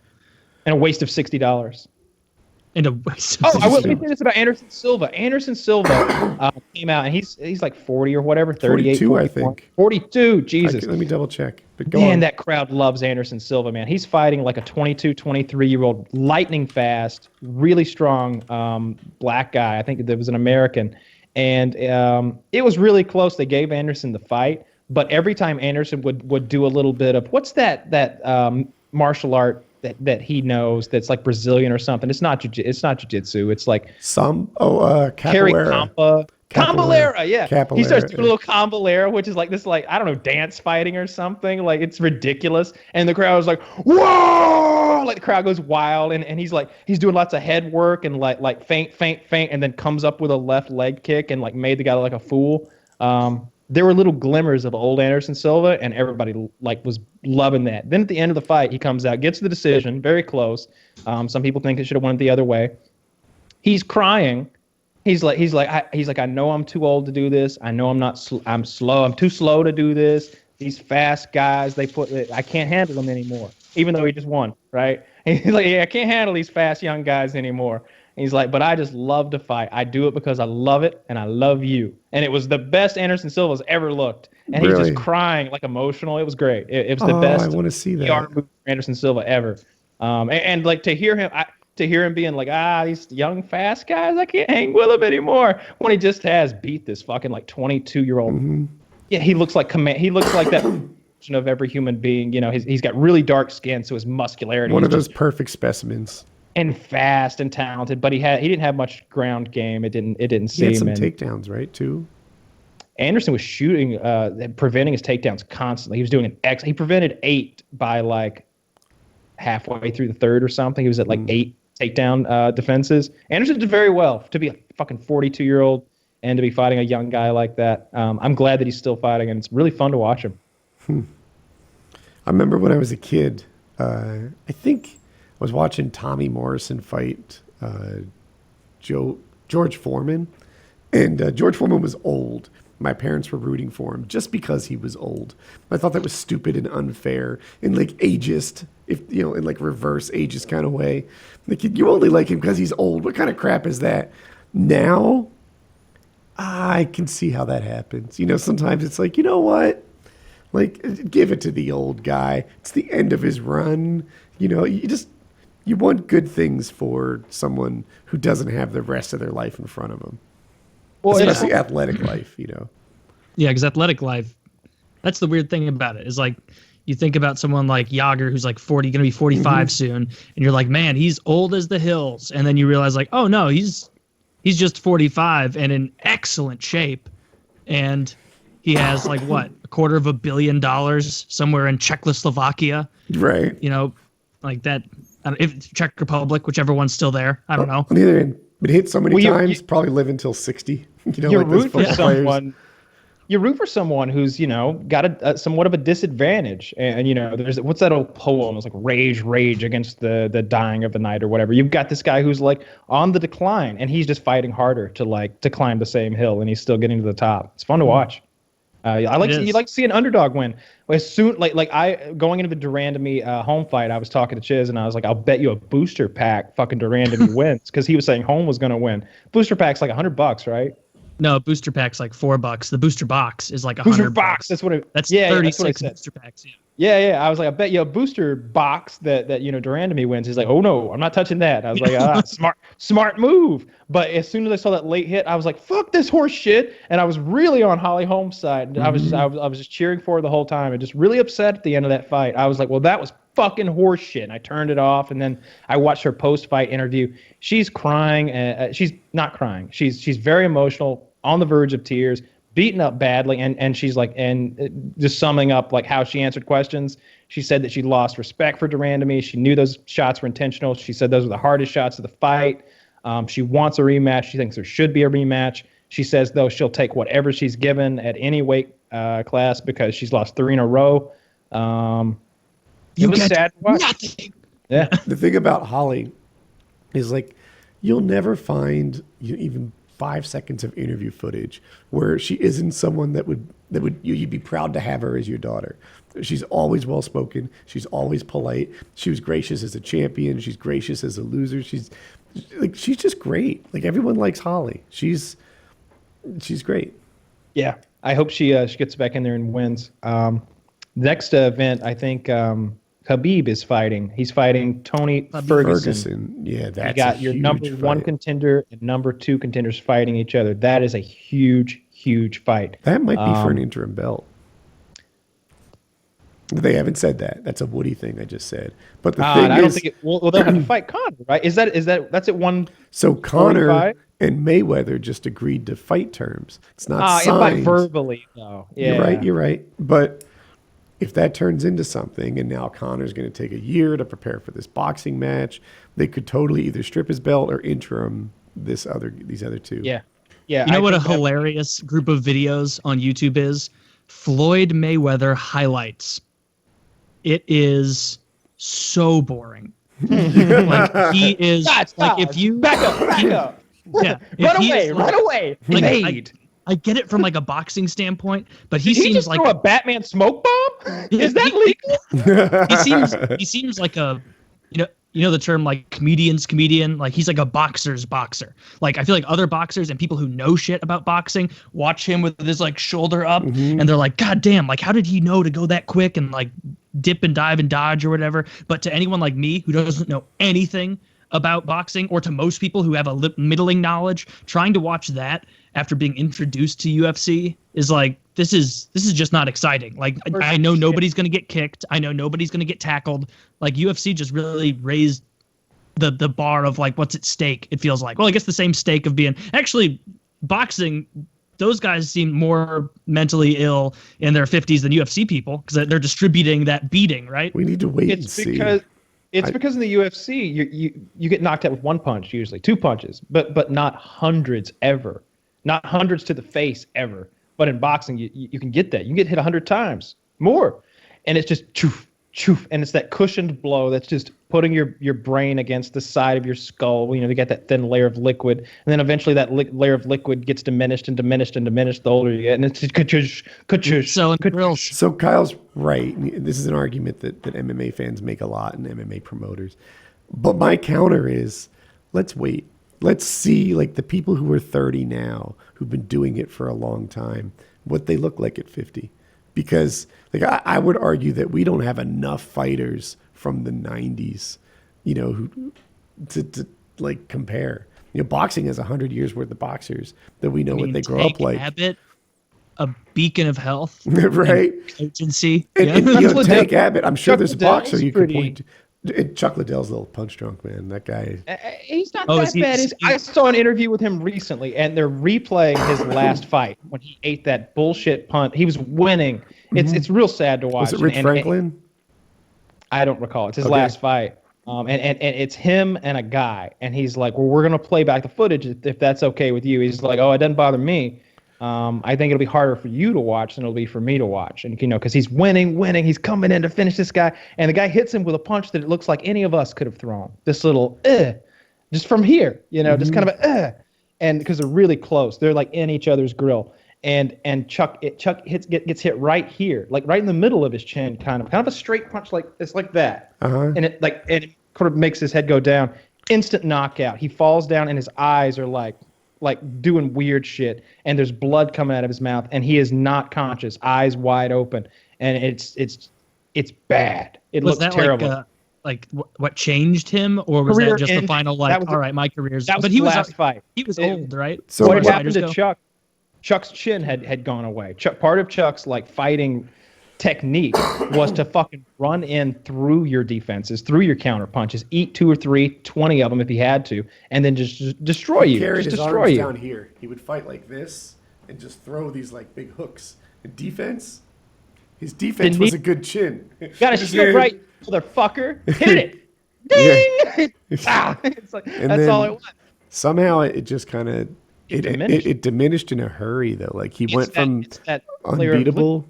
and a waste of $60. And a waste I will say this about Anderson Silva. Anderson Silva came out, and he's like 40 or whatever, 38, 42, I think. 42, Jesus. Let me double check. But go Man, on. that crowd loves Anderson Silva, man. He's fighting like a 22, 23-year-old, lightning fast, really strong black guy. I think there was an American. And it was really close. They gave Anderson the fight, but every time Anderson would do a little bit of, what's that martial art that he knows that's like Brazilian or something. It's not jiu-jitsu. It's like capoeira. Capoeira, yeah. Capoeira, He starts doing a little capoeira, which is like this, like, I don't know, dance fighting or something. Like, it's ridiculous. And the crowd is like, whoa! Like, the crowd goes wild. And he's like, he's doing lots of head work and like feint, and then comes up with a left leg kick and like made the guy look like a fool. There were little glimmers of old Anderson Silva, and everybody like was loving that. Then at the end of the fight, he comes out, gets the decision, very close. Some people think it should have went the other way. He's crying. He's like, I know I'm too old to do this. I know I'm slow. I'm too slow to do this. These fast guys, I can't handle them anymore. Even though he just won, right? He's like, I can't handle these fast young guys anymore. And he's like, but I just love to fight. I do it because I love it and I love you. And it was the best Anderson Silva's ever looked. And he's just crying, like emotional. It was great. It was the best. I want to see that. PR move for Anderson Silva ever. And like to hear him being like, these young fast guys, I can't hang with them anymore. When he just has beat this fucking like 22-year-old. Mm-hmm. Yeah, he looks like he looks like that version of every human being. You know, he's got really dark skin, so his muscularity. One of those perfect specimens. And fast and talented, but he didn't have much ground game. It didn't seem. He had some takedowns, right, too? Anderson was shooting, preventing his takedowns constantly. He was doing he prevented 8 by like halfway through the third or something. He was at like 8 takedown defenses. Anderson did very well to be a fucking 42-year-old and to be fighting a young guy like that. I'm glad that he's still fighting, and it's really fun to watch him. I remember when I was a kid, I think I was watching Tommy Morrison fight George Foreman, and George Foreman was old. My parents were rooting for him just because he was old. I thought that was stupid and unfair and like ageist, in like reverse ageist kind of way. Like you only like him because he's old. What kind of crap is that? Now, I can see how that happens. Sometimes it's like, you know what? Like, give it to the old guy. It's the end of his run. You you want good things for someone who doesn't have the rest of their life in front of them. Well, especially athletic life, you know. Yeah, because athletic life, that's the weird thing about it. Is like you think about someone like Yager who's like 40, gonna be 45 soon, and you're like, man, he's old as the hills. And then you realize like, oh no, he's just 45 and in excellent shape. And he has like what, $250 million somewhere in Czechoslovakia. Right. You know, like that. If Czech Republic, whichever one's still there, I don't know. On the other hand, been hit so many times, probably live until 60. You know, you like root those for someone. You root for someone who's, you know, got a somewhat of a disadvantage. And you know, there's what's that old poem? It's like rage against the dying of the night or whatever. You've got this guy who's like on the decline, and he's just fighting harder to climb the same hill, and he's still getting to the top. It's fun to watch. You like to see an underdog win. As soon I going into the Durand to me home fight, I was talking to Chiz and I was like, I'll bet you a booster pack fucking Durand to me wins, because he was saying home was gonna win. Booster pack's like $100, right? No, booster pack's like $4. The booster box is like $100. Booster box. That's what it. That's yeah, 36 that's booster packs. Yeah. Yeah. I was like, I bet you a booster box that you know Durand to me wins. He's like, oh no, I'm not touching that. I was like, smart move. But as soon as I saw that late hit, I was like, fuck this horse shit. And I was really on Holly Holm's side. And I was just cheering for her the whole time, and just really upset at the end of that fight. I was like, well, that was fucking horse shit. And I turned it off, and then I watched her post-fight interview. She's crying. She's not crying. She's very emotional, on the verge of tears, beaten up badly, and she's like, and just summing up like how she answered questions. She said that she lost respect for Durand to me. She knew those shots were intentional. She said those were the hardest shots of the fight. She wants a rematch. She thinks there should be a rematch. She says, though, she'll take whatever she's given at any weight class, because she's lost 3 in a row. It was sad to watch. Nothing. Yeah. The thing about Holly is like, you'll never find even 5 seconds of interview footage where she isn't someone that would you'd be proud to have her as your daughter. She's always well spoken. She's always polite. She was gracious as a champion. She's gracious as a loser. She's just great. Like, everyone likes Holly. She's great. Yeah. I hope she gets back in there and wins. Next event, I think Khabib is fighting. He's fighting Tony Ferguson. Yeah, that's you got your number one contender and number 2 contenders fighting each other. That is a huge, huge fight. That might be for an interim belt. They haven't said that. That's a Woody thing I just said. But the thing is, I don't think it. Well, they'll have to fight Conor, right? Is that that's at one? So Conor and Mayweather just agreed to fight terms. It's not signed. Fight verbally, though. Yeah. You're right. But if that turns into something, and now Conor's going to take a year to prepare for this boxing match, they could totally either strip his belt or interim these other 2. Yeah. You know what a hilarious group of videos on YouTube is? Floyd Mayweather highlights. It is so boring. Like, he is Stop. If you back up. Yeah, run away. Like, I get it from like a boxing standpoint, but he seems just like throw a Batman smoke bomb. Is that legal? he seems like a you know the term like comedian, like he's like a boxer's boxer. Like, I feel like other boxers and people who know shit about boxing watch him with his like shoulder up, and they're like, God damn, like how did he know to go that quick and like dip and dive and dodge or whatever? But to anyone like me who doesn't know anything about boxing, or to most people who have a middling knowledge, trying to watch that after being introduced to UFC is like, this is just not exciting. Like, I know nobody's going to get kicked. I know nobody's going to get tackled. Like, UFC just really raised the bar of like what's at stake, it feels like. Well, I guess the same stake of being actually boxing. Those guys seem more mentally ill in their 50s than UFC people, because they're distributing that beating, right? We need to wait and see. Because in the UFC, you get knocked out with 1 punch, usually 2 punches, but not hundreds ever. Not hundreds to the face ever. But in boxing, you can get that. You can get hit 100 times more. And it's just choof, choof. And it's that cushioned blow that's just putting your brain against the side of your skull. You know, to get that thin layer of liquid. And then eventually that layer of liquid gets diminished and diminished and diminished the older you get. And it's just So Kyle's right. This is an argument that MMA fans make a lot, and MMA promoters. But my counter is, let's wait. Let's see, like, the people who are 30 now, who've been doing it for a long time, what they look like at 50. Because, like, I would argue that we don't have enough fighters from the 90s you know, to like compare. You know, boxing has 100 years worth of boxers that we know what they grow up like. Abbott, a beacon of health, right? Agency. And Chuck you know, Liddell- Tank Abbott, I'm sure Chuck there's a Liddell's boxer you could pretty- point to. And Chuck Liddell's a little punch drunk, man. That guy. He's not Oh, that is he- bad. is he- I saw an interview with him recently, and they're replaying his last fight when he ate that bullshit punt. He was winning. It's real sad to watch. Was it Rich Franklin? I don't recall. It's his Okay. last fight. And it's him and a guy. And he's like, well, we're going to play back the footage if that's okay with you. He's like, oh, it doesn't bother me. I think it'll be harder for you to watch than it'll be for me to watch. And, you know, because he's winning. He's coming in to finish this guy. And the guy hits him with a punch that it looks like any of us could have thrown. This little, just from here, you know, just kind of and because they're really close. They're like in each other's grill. And Chuck gets hit right here, like right in the middle of his chin, kind of a straight punch like this, like that. And it sort of makes his head go down. Instant knockout. He falls down, and his eyes are like doing weird shit, and there's blood coming out of his mouth, and he is not conscious, eyes wide open, and it's bad. It Was looks that terrible. like what changed him, or was Career that just the ending. final That was all right, my career's? that was but his he was last fight. He was old, right? So What As had far as happened to fighters go? Chuck? Chuck's chin had gone away. Part of Chuck's like fighting technique was to fucking run in through your defenses, through your counter punches, eat 2 or 3, 20 of them if he had to, and then just destroy you. Carried Just his destroy arms you. down here. He would fight like this and just throw these like big hooks. And defense, his defense was a good chin. Got a shield right, motherfucker. Hit it. Ding! Ah! It's like, that's then all it was. Somehow it just kind of diminished. it diminished in a hurry though. Like he went from It's that layer of unbeatable.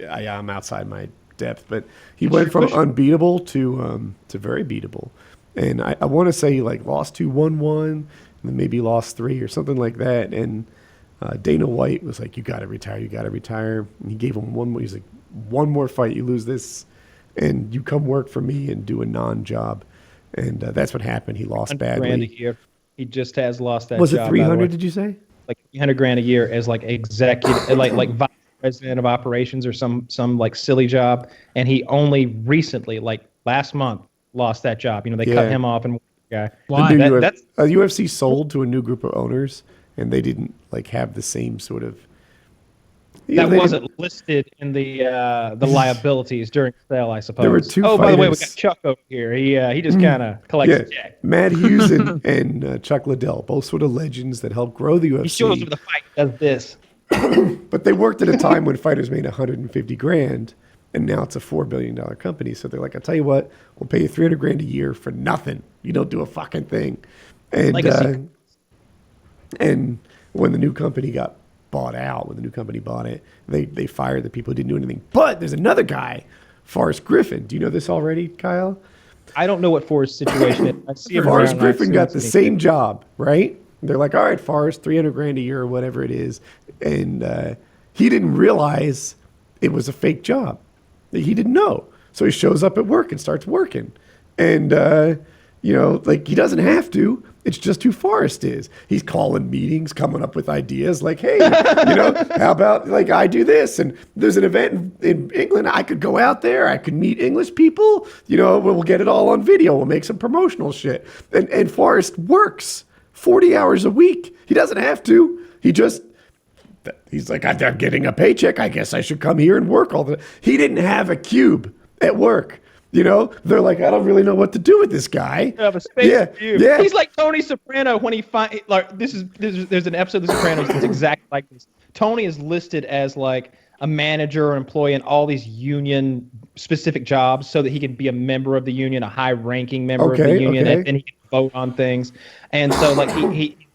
I'm outside my depth, but he went from unbeatable to very beatable. And I want to say he like lost 2, won 1, and then maybe lost 3 or something like that. And Dana White was like, "You got to retire. You got to retire." And he gave him one more. He's like, "One more fight, you lose this, and you come work for me and do a non-job." And that's what happened. He lost $100,000 badly. a year. He just has lost that. Was job, it by the way. 300? Did you say? Like $300,000 a year as like executive, like vice president of operations or some like silly job. And he only recently, like last month, lost that job. You know, they cut him off and guy. Why? The new That's UFC sold to a new group of owners, and they didn't like have the same sort of. that wasn't listed in the liabilities during sale, I suppose. There were 2 by the way, we got fighters. Chuck over here. He just kind of collects Yeah, a check. Matt Hughes and Chuck Liddell, both sort of legends that helped grow the He shows UFC. up the fight, does this. But they worked at a time when fighters made 150 grand, and now it's a $4 billion company. So they're like, "I'll tell you what, we'll pay you 300 grand a year for nothing. You don't do a fucking thing." And Legacy. and when the new company got bought out, when the new company bought it, they fired the people who didn't do anything. But there's another guy, Forrest Griffin. Do you know this already, Kyle? I don't know what Forrest's situation is. I see him Forrest around, and I Griffin assume got it's the me. same job, right? They're like, "All right, Forrest, 300 grand a year or whatever it is," and he didn't realize it was a fake job. He didn't know, so he shows up at work and starts working, and you know, like he doesn't have to. It's just who Forrest is. He's calling meetings, coming up with ideas like, "Hey, you know, how about like I do this? And there's an event in England. I could go out there. I could meet English people. You know, we'll get it all on video. We'll make some promotional shit." And Forrest works 40 hours a week. He doesn't have to. He's like, "I'm getting a paycheck. I guess I should come here and work all the." He didn't have a cube at work. You know, they're like, "I don't really know what to do with this guy." Have a space view. Yeah. He's like Tony Soprano when he like there's an episode of The Sopranos that's exactly like this. Tony is listed as like a manager or employee in all these union specific jobs so that he can be a member of the union, a high ranking member of the union, and he can vote on things. And so like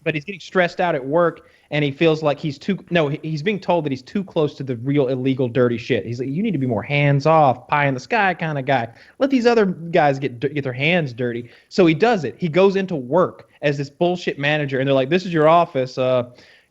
but he's getting stressed out at work. And he feels like he's being told that he's too close to the real illegal, dirty shit. He's like, "You need to be more hands-off, pie in the sky kind of guy. Let these other guys get their hands dirty." So he does it. He goes into work as this bullshit manager, and they're like, "This is your office.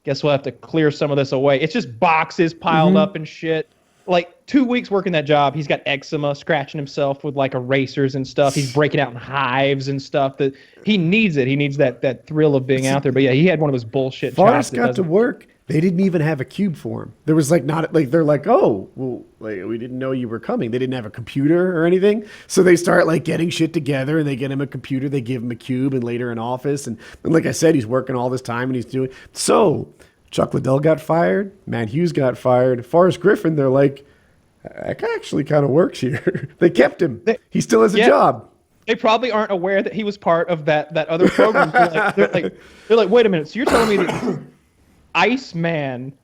Guess we'll have to clear some of this away." It's just boxes piled up and shit. Like 2 weeks working that job, he's got eczema, scratching himself with like erasers and stuff. He's breaking out in hives and stuff. That he needs it. He needs that thrill of being out there. But yeah, he had one of those bullshit. Forrest jobs that got to doesn't- work. They didn't even have a cube for him. There was like not like they're like, oh, well, like, we didn't know you were coming. They didn't have a computer or anything, so they start like getting shit together and they get him a computer. They give him a cube and later an office. And like I said, he's working all this time and he's doing so. Chuck Liddell got fired. Matt Hughes got fired. Forrest Griffin, they're like, that guy actually kind of works here. They kept him. He still has a job. They probably aren't aware that he was part of that other program. They're like, wait a minute. So you're telling me that Iceman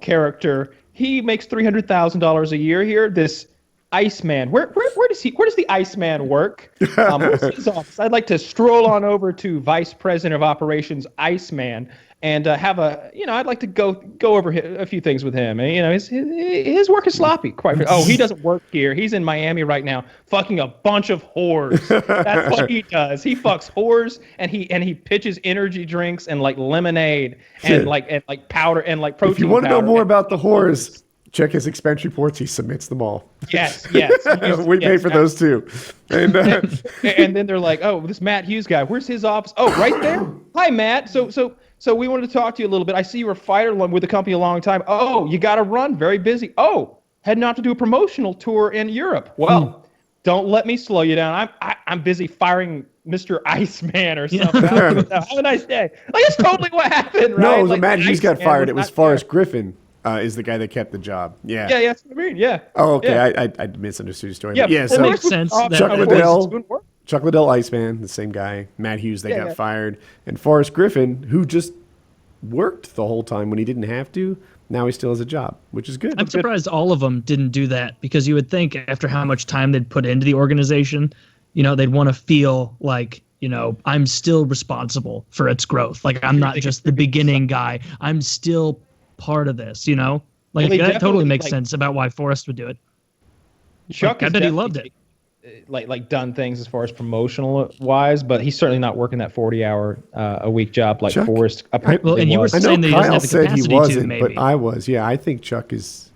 character, he makes $300,000 a year here? This Iceman, where does the Iceman work? Where's his office? I'd like to stroll on over to Vice President of Operations Iceman and have a, I'd like to go over a few things with him. And his work is sloppy. Quite. Oh, he doesn't work here. He's in Miami right now, fucking a bunch of whores. That's what he does. He fucks whores, and he pitches energy drinks and like lemonade and like powder and like protein. If you want to know powder more about the whores, check his expense reports. He submits them all. Yes. We pay for those too. And, and then they're like, oh, this Matt Hughes guy, where's his office? Oh, right there. Hi, Matt. So we wanted to talk to you a little bit. I see you were a fighter with the company a long time. Oh, you got to run. Very busy. Oh, heading out to do a promotional tour in Europe. Well, don't let me slow you down. I'm busy firing Mr. Iceman or something. Have a nice day. Like, that's totally what happened, right? No, it was like, Matt Hughes got fired. It was Forrest there. Griffin is the guy that kept the job. Yeah. Yeah, that's what I mean. Yeah. Oh, okay. Yeah. I misunderstood your story. Yeah, Yeah. it So makes sense that Chuck it Liddell, Iceman, the same guy. Matt Hughes, they got fired, and Forrest Griffin, who just worked the whole time when he didn't have to. Now he still has a job, which is good. I'm surprised all of them didn't do that, because you would think after how much time they'd put into the organization, they'd want to feel like, I'm still responsible for its growth. Like, I'm not just the beginning guy. I'm still part of this, Like, Well, that totally makes sense about why Forrest would do it. Chuck, I bet he loved it. Like done things as far as promotional wise, but he's certainly not working that 40-hour a week job like Chuck, Forrest. Well, and you were I know saying that he doesn't Kyle have the said he capacity wasn't, to, maybe. but I was. Yeah, I think Chuck is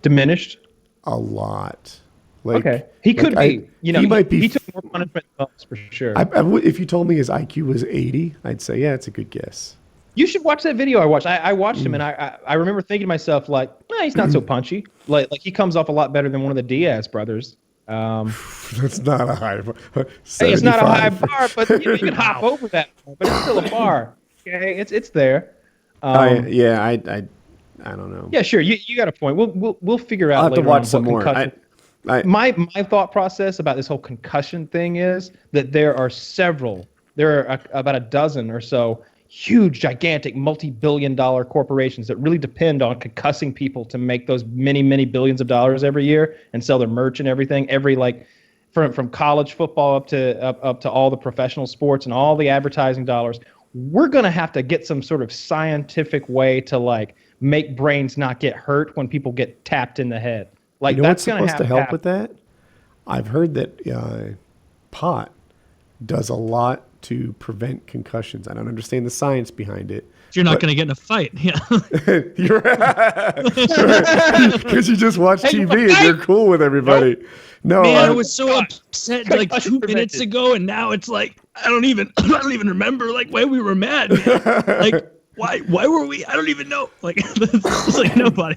Diminished. a lot. Like, Okay, he could be. He might be. He took more punishment than us for sure. If you told me his IQ was 80, I'd say, yeah, it's a good guess. You should watch that video I watched. I watched him, and I remember thinking to myself, like, he's not so punchy. Like he comes off a lot better than one of the Diaz brothers. That's not a high bar. Hey, it's not a high bar, but you can hop over that bar, but it's still a bar. Okay, it's there. I don't know. Yeah, sure. You got a point. We'll figure out. I'll have to later watch on some what more. concussion- My thought process about this whole concussion thing is that there are about a dozen or so huge, gigantic, multi-billion-dollar corporations that really depend on concussing people to make those many, many billions of dollars every year and sell their merch and everything. From college football up to all the professional sports and all the advertising dollars. We're gonna have to get some sort of scientific way to like make brains not get hurt when people get tapped in the head. Like, you know that's what's supposed to help happen. with that? I've heard that pot does a lot to prevent concussions. I don't understand the science behind it. You're not going to get in a fight. Yeah. You're because you just watch TV and you're cool with everybody. No, Man, I was so upset like 2 minutes ago, and now it's like I don't even remember like why we were mad. Man. Like why were we? I don't even know. Like it's like nobody.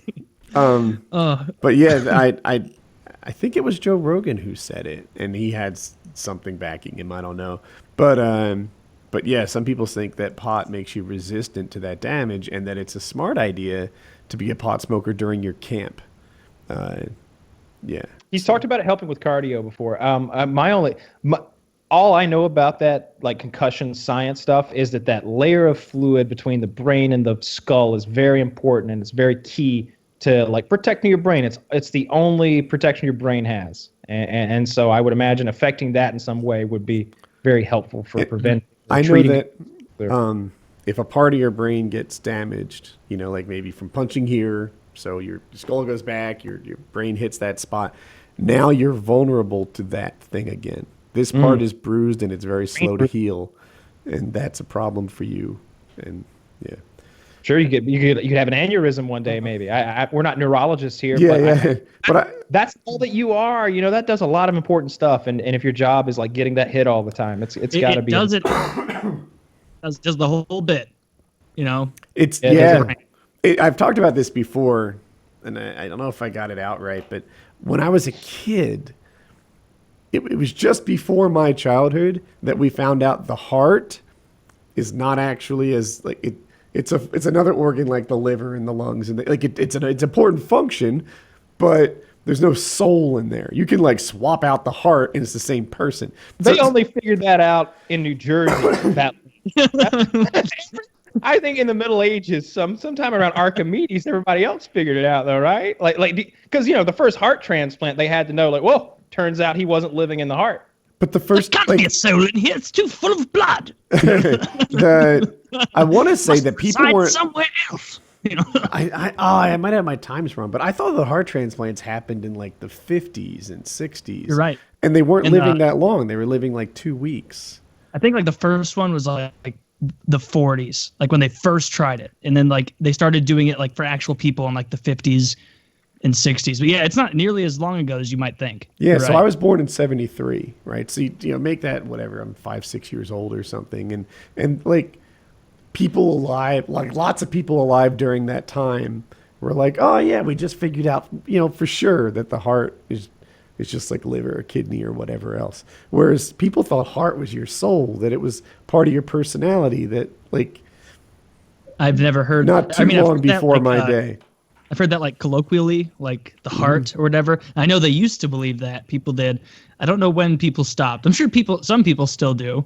But yeah, I think it was Joe Rogan who said it, and he had something backing him. I don't know, but yeah, some people think that pot makes you resistant to that damage, and that it's a smart idea to be a pot smoker during your camp. Yeah, He's talked about it helping with cardio before. All I know about that, like concussion science stuff, is that layer of fluid between the brain and the skull is very important, and it's very key to like protecting your brain. It's the only protection your brain has, and so I would imagine affecting that in some way would be very helpful for preventing. I know that if a part of your brain gets damaged, like maybe from punching here, so your skull goes back, your brain hits that spot. Now you're vulnerable to that thing again. This part is bruised and it's very slow to heal, and that's a problem for you. And yeah. Sure, you could have an aneurysm one day, maybe. We're not neurologists here, Yeah, but that's all that you are. That does a lot of important stuff, and if your job is like getting that hit all the time, it's got to be. Does the whole bit, It's I've talked about this before, and I don't know if I got it out right, but when I was a kid, it was just before my childhood that we found out the heart is not actually as like it. It's another organ like the liver and the lungs and it's an important function, but there's no soul in there. You can like swap out the heart and it's the same person. They only figured that out in New Jersey. I think in the Middle Ages, sometime around Archimedes, everybody else figured it out though, right? Because the first heart transplant, they had to know like, well, turns out he wasn't living in the heart. But the first There can't be a soul in here. It's too full of blood. I want to say that people Reside weren't somewhere else. I might have my times wrong, but I thought the heart transplants happened in like the 50s and 60s. You're right. And they weren't living that long. They were living like 2 weeks. I think like the first one was like the 40s, like when they first tried it, and then like they started doing it like for actual people in like the 50s and 60s. But yeah, it's not nearly as long ago as you might think. Yeah, You're so right. I was born in 73, right? So you make that whatever, I'm 5-6 years old or something, and like people alive, like lots of people alive during that time were like, oh yeah, we just figured out, for sure that the heart is just like liver or kidney or whatever else. Whereas people thought heart was your soul, that it was part of your personality, that like I've never heard. not too I've long heard that, before like, my day. I've heard that like colloquially, like the heart or whatever. I know they used to believe that people did. I don't know when people stopped. I'm sure some people still do.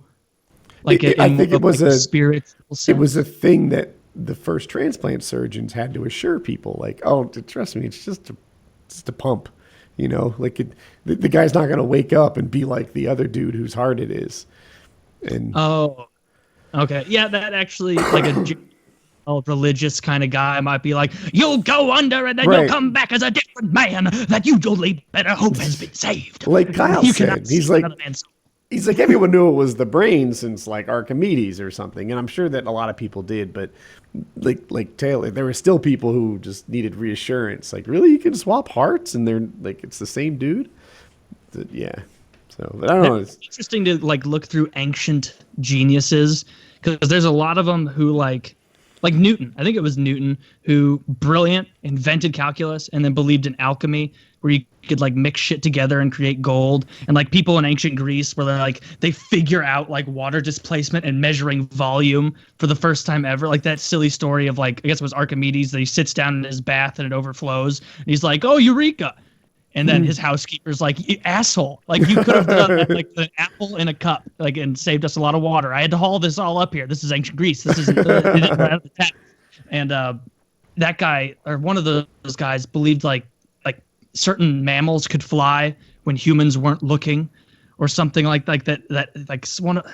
Like I think it was like a spiritual sense. It was a thing that the first transplant surgeons had to assure people, like, oh, trust me, it's just a pump, like the guy's not going to wake up and be like the other dude whose heart it is. And Oh, okay. Yeah, that actually, like a religious kind of guy might be like, you'll go under and then Right. you'll come back as a different man that you only better hope has been saved. like Kyle You said, cannot he's save like, another man's soul. everyone knew it was the brain since like Archimedes or something, and I'm sure that a lot of people did, but like Taylor, there were still people who just needed reassurance. Like, really, you can swap hearts and they're like it's the same dude? Yeah. So, but I don't know. It's interesting to like look through ancient geniuses because there's a lot of them who like Newton. I think it was Newton who brilliant invented calculus and then believed in alchemy, where you could like mix shit together and create gold. And like people in ancient Greece where they figure out like water displacement and measuring volume for the first time ever. Like that silly story of like, I guess it was Archimedes, that he sits down in his bath and it overflows. And he's like, oh, eureka. And then his housekeeper's like, you asshole, like you could have done that, like an apple in a cup, like, and saved us a lot of water. I had to haul this all up here. This is ancient Greece. This isn't they didn't run out of the tap. And that guy, or one of those guys, believed like certain mammals could fly when humans weren't looking, or something like that.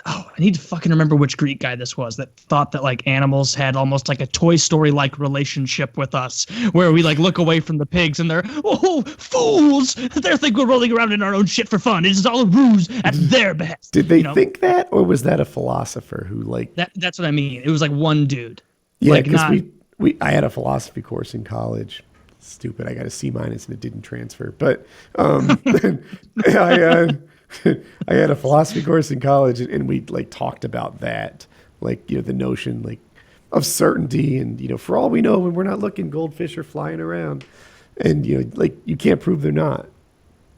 I need to fucking remember which Greek guy this was that thought that like animals had almost like a Toy Story like relationship with us, where we like look away from the pigs and they're fools. They think we're rolling around in our own shit for fun. It is all a ruse at their behest. Did they think that, or was that a philosopher who like That's what I mean. It was like one dude. Yeah, like because I had a philosophy course in college. Stupid, I got a C- and it didn't transfer. But I had a philosophy course in college, and we like talked about that, like the notion like of certainty, and for all we know, when we're not looking, goldfish are flying around, and like you can't prove they're not.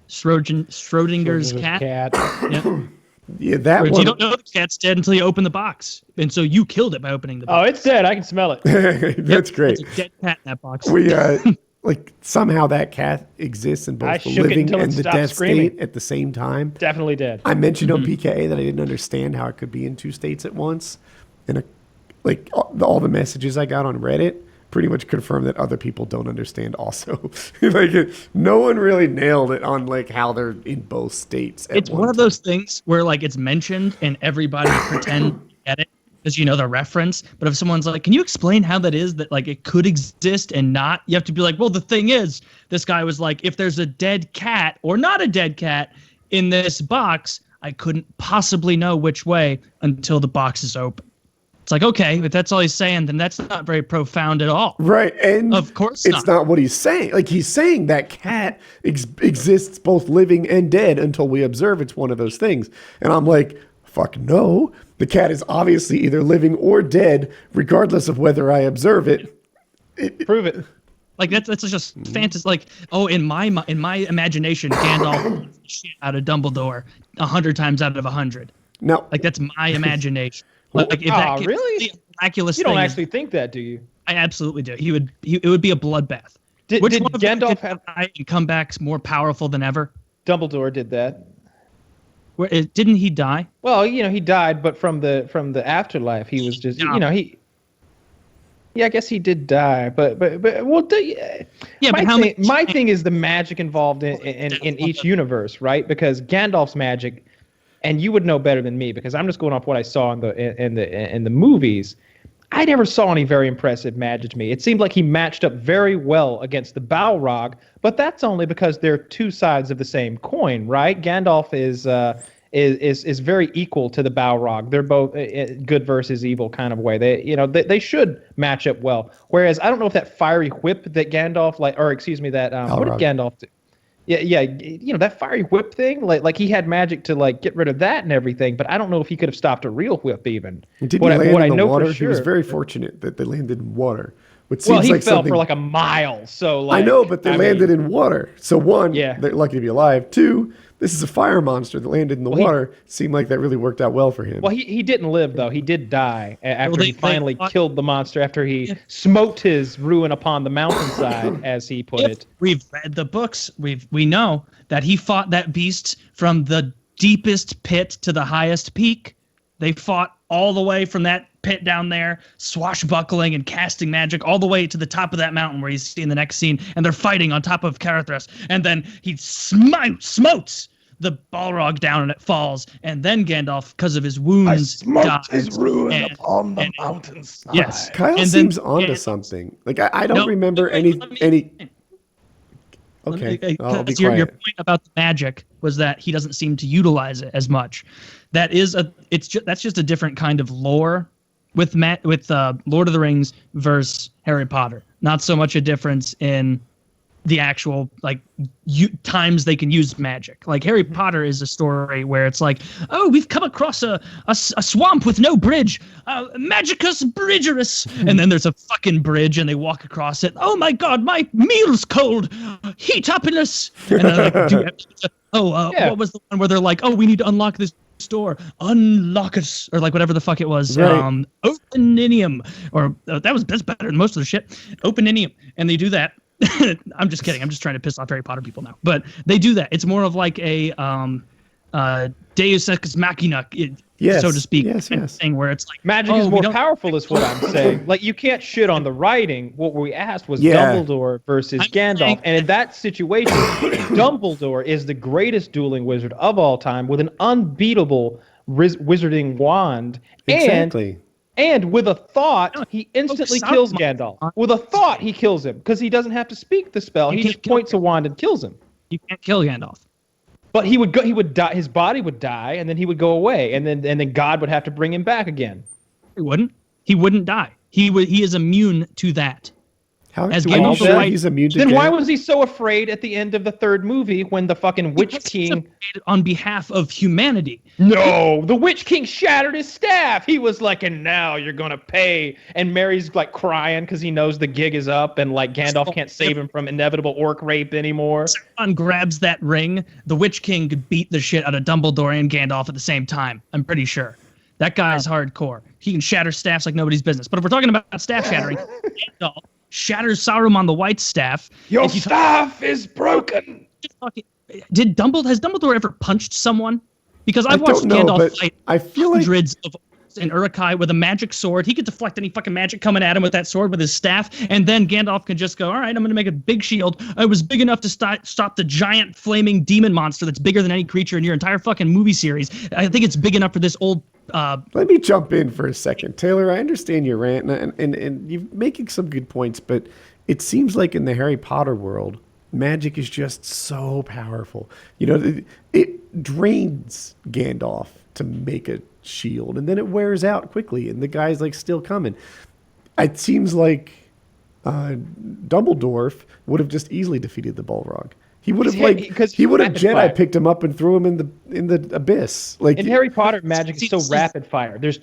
Schrodinger's cat. Yeah. Yeah, that Whereas one. you don't know the cat's dead until you open the box, and so you killed it by opening the box. Oh, it's dead. I can smell it. That's great. There's a dead cat in that box. We like somehow that cat exists in I both the shook it living until it and the stopped death screaming. state at the same time. Definitely dead. I mentioned on PKA that I didn't understand how it could be in two states at once, and like all the messages I got on Reddit pretty much confirmed that other people don't understand also. No one really nailed it on like how they're in both states at It's one of those things where like it's mentioned and everybody pretends to get it because the reference. But if someone's like, can you explain how that is that like it could exist and not, you have to be like, well, the thing is, this guy was like, if there's a dead cat or not a dead cat in this box, I couldn't possibly know which way until the box is open. It's like, okay, if that's all he's saying, then that's not very profound at all. Right, and Of course it's not what he's saying. Like he's saying that cat exists both living and dead until we observe it's one of those things. And I'm like, fuck no. The cat is obviously either living or dead, regardless of whether I observe it. Prove it. Like that's just fantasy. Like, oh, in my imagination, Gandalf beats the shit out of Dumbledore 100 times out of 100. No. Like that's my imagination. Like if that gets really? the miraculous You don't thing, actually think that, do you? I absolutely do. It would be a bloodbath. Did Which one of them Gandalf could have? die and come back more powerful than ever? Dumbledore did that. Didn't he die? Well, he died, but from the afterlife, he was just, he. Yeah, I guess he did die, but well, Yeah, but how many? my thing is the magic involved in each universe, right? Because Gandalf's magic, and you would know better than me because I'm just going off what I saw in the movies. I never saw any very impressive magic to me. It seemed like he matched up very well against the Balrog, but that's only because they're two sides of the same coin, right? Gandalf is very equal to the Balrog. They're both good versus evil kind of way. They should match up well. Whereas I don't know if that fiery whip that Gandalf what did Gandalf do? Yeah, that fiery whip thing. Like he had magic to like get rid of that and everything, but I don't know if he could have stopped a real whip even. Didn't he land in the water? He was very fortunate that they landed in water. Which seems he fell for like a mile. So like, I know, but they landed in water. So one, yeah, they're lucky to be alive. Two, this is a fire monster that landed in the water. Seemed like that really worked out well for him. Well, he didn't live though. He did die after he finally killed the monster. After he smote his ruin upon the mountainside, as he put it. We've read the books. We know that he fought that beast from the deepest pit to the highest peak. They fought all the way from that pit down there, swashbuckling and casting magic all the way to the top of that mountain where you see in the next scene, and they're fighting on top of Carithras, and then he smotes the Balrog down and it falls, and then Gandalf, because of his wounds, dies. His ruin upon the mountainside. Yes. Kyle and seems onto something. Like I don't remember any. Okay, I'll be quiet. Your point about the magic was that he doesn't seem to utilize it as much. That's just a different kind of lore with Lord of the Rings versus Harry Potter. Not so much a difference in the actual times they can use magic. Like Harry Potter is a story where it's like, oh, we've come across a swamp with no bridge, magicus bridgerus, and then there's a fucking bridge and they walk across it. Oh my god, my meal's cold, heat up in us. And then what was the one where they're like, oh, we need to unlock this door, unlock us, or like whatever the fuck it was, right. Openinium, or that's better than most of the shit, Openinium, and they do that. I'm just kidding. I'm just trying to piss off Harry Potter people now. But they do that. It's more of like a Deus Ex Machina, so to speak, thing where it's like magic is more powerful, is what I'm saying. Like you can't shit on the writing. What we asked was Dumbledore versus Gandalf, and in that situation, Dumbledore is the greatest dueling wizard of all time with an unbeatable wizarding wand. Exactly. And with a thought, he instantly kills Gandalf. With a thought, he kills him because he doesn't have to speak the spell. He just points a wand and kills him. You can't kill Gandalf. But he would die. His body would die, and then he would go away, and then God would have to bring him back again. He wouldn't. He wouldn't die. He is immune to that. How is he's immune to Then why was he so afraid at the end of the third movie when the fucking Witch King on behalf of humanity? No, the Witch King shattered his staff. He was like, and now you're gonna pay. And Mary's like crying because he knows the gig is up, and like Gandalf can't save him from inevitable orc rape anymore. Sauron grabs that ring. The Witch King could beat the shit out of Dumbledore and Gandalf at the same time. I'm pretty sure. That guy's hardcore. He can shatter staffs like nobody's business. But if we're talking about staff shattering, Gandalf shatters Saruman the White Staff. Your staff is broken. Has Dumbledore ever punched someone? Because I've watched Gandalf fight hundreds of in Uruk-hai with a magic sword. He could deflect any fucking magic coming at him with that sword with his staff, and then Gandalf can just go, all right, I'm going to make a big shield. It was big enough to stop the giant flaming demon monster that's bigger than any creature in your entire fucking movie series. I think it's big enough for this old... Let me jump in for a second. Taylor, I understand your rant, and you're making some good points, but it seems like in the Harry Potter world, magic is just so powerful. It drains Gandalf to make a shield, and then it wears out quickly, and the guy's like still coming. It seems like Dumbledore would have just easily defeated the Balrog. He would have Jedi picked him up and threw him in the abyss. Like in Harry Potter, magic is so rapid fire. There's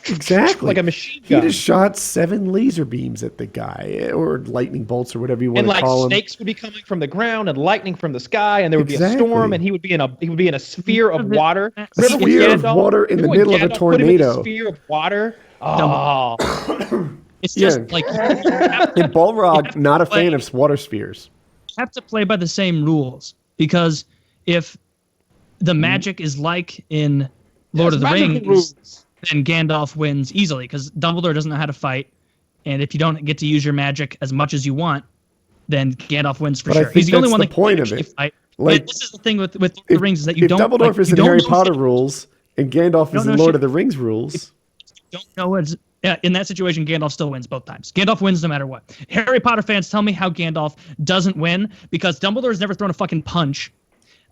Exactly. like a machine He gun. just shot 7 laser beams at the guy, or lightning bolts, or whatever you want And to like call them. snakes would be coming from the ground and lightning from the sky, and there would be a Exactly. storm, and he would be in a sphere of water. A Remember when sphere of Gandalf- water in the remember when middle of a Gandalf put him in tornado. sphere of water. Oh, It's just Yeah. like And Balrog, not a fan of water spheres. have to play by the same rules, because if the magic is like in Lord of the magical Rings, rules. then Gandalf wins easily, because Dumbledore doesn't know how to fight, and if you don't get to use your magic as much as you want, then Gandalf wins for But I sure. think He's the only that's one the that point can of actually it. fight. Like, But this is the thing with Lord of the Rings, is that you if don't. Dumbledore like, is you in don't Harry know Potter shit. rules and Gandalf is know in Lord shit. of the Rings rules, Don't know what's. Yeah, in that situation, Gandalf still wins both times. Gandalf wins no matter what. Harry Potter fans, tell me how Gandalf doesn't win, because Dumbledore's never thrown a fucking punch.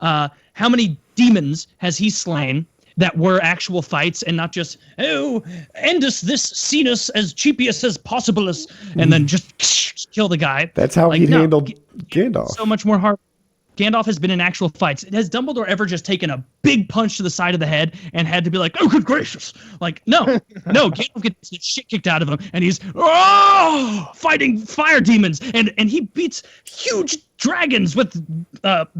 How many demons has he slain that were actual fights and not just, oh, end us this scenus as cheapiest as possible, and then just kill the guy. that's how Like, he no, handled Gandalf. So much more hard. Gandalf has been in actual fights. Has Dumbledore ever just taken a big punch to the side of the head and had to be like, oh, good gracious? Like, no. Gandalf gets the shit kicked out of him, and he's fighting fire demons, and he beats huge dragons with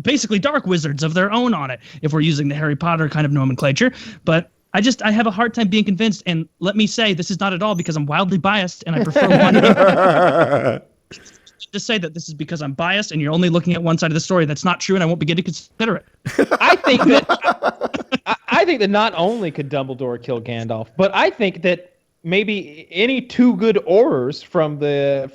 basically dark wizards of their own on it, if we're using the Harry Potter kind of nomenclature. But I have a hard time being convinced, and let me say, this is not at all because I'm wildly biased, and I prefer one. Just say that this is because I'm biased and you're only looking at one side of the story. That's not true, and I won't begin to consider it. I think that not only could Dumbledore kill Gandalf, but I think that maybe any two good Aurors from the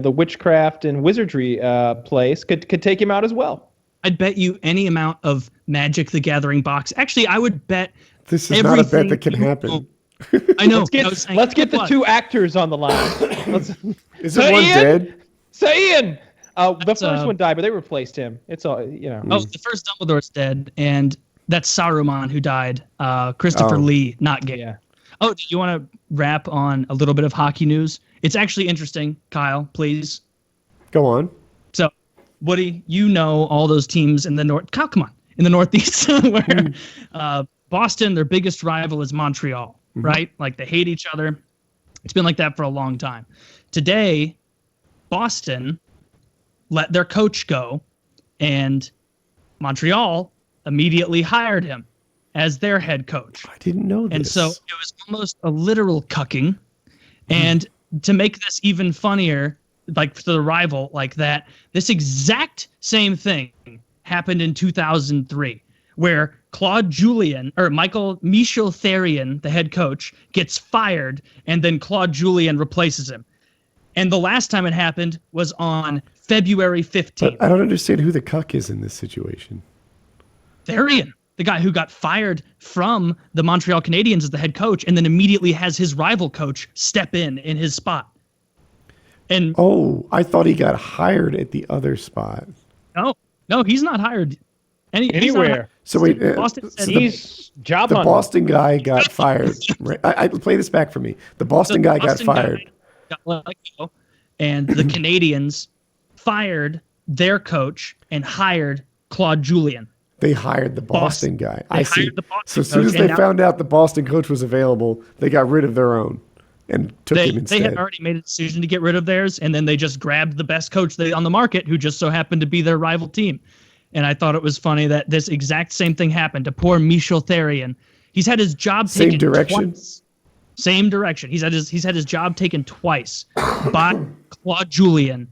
the witchcraft and wizardry place could take him out as well. I'd bet you any amount of Magic the Gathering box. Actually, I would bet This is not a bet everything that can you happen. own. I know. Let's get the two actors on the line. Is So it one Ian? dead? So Ian, the That's, first one died, but they replaced him. It's all Oh, the first Dumbledore's dead, and that's Saruman who died. Christopher Oh. Lee, not gay. Yeah. Oh, do you want to wrap on a little bit of hockey news? It's actually interesting, Kyle, please. Go on. So, Woody, you know all those teams in the North. Kyle, come on. In the Northeast, where Boston, their biggest rival is Montreal, right? Like, they hate each other. It's been like that for a long time. Today, Boston let their coach go, and Montreal immediately hired him as their head coach. I didn't know this. And so it was almost a literal cucking. And to make this even funnier, like for the rival like that, this exact same thing happened in 2003, where Claude Julien, or Michel Therrien, the head coach, gets fired, and then Claude Julien replaces him. And the last time it happened was on February 15th. But I don't understand who the cuck is in this situation. Therrien, the guy who got fired from the Montreal Canadiens as the head coach, and then immediately has his rival coach step in his spot. And Oh, I thought he got hired at the other spot. no, he's not hired he's not Anywhere. hired. So wait, Boston said so the- He's job The hunting. Boston guy got fired. Right? I play this back for me. The Boston guy got Boston fired. got let go, and the Canadians fired their coach and hired Claude Julien. They hired the Boston guy. I see. hired the Boston So as soon coach, as they and now- found out the Boston coach was available, they got rid of their own and took him They instead. had already made a decision to get rid of theirs, and then they just grabbed the best coach on the market, who just so happened to be their rival team. And I thought it was funny that this exact same thing happened to poor Michel Therrien. He's had his job Same taken direction? twice. Same direction. He's had his job taken twice by Claude Julien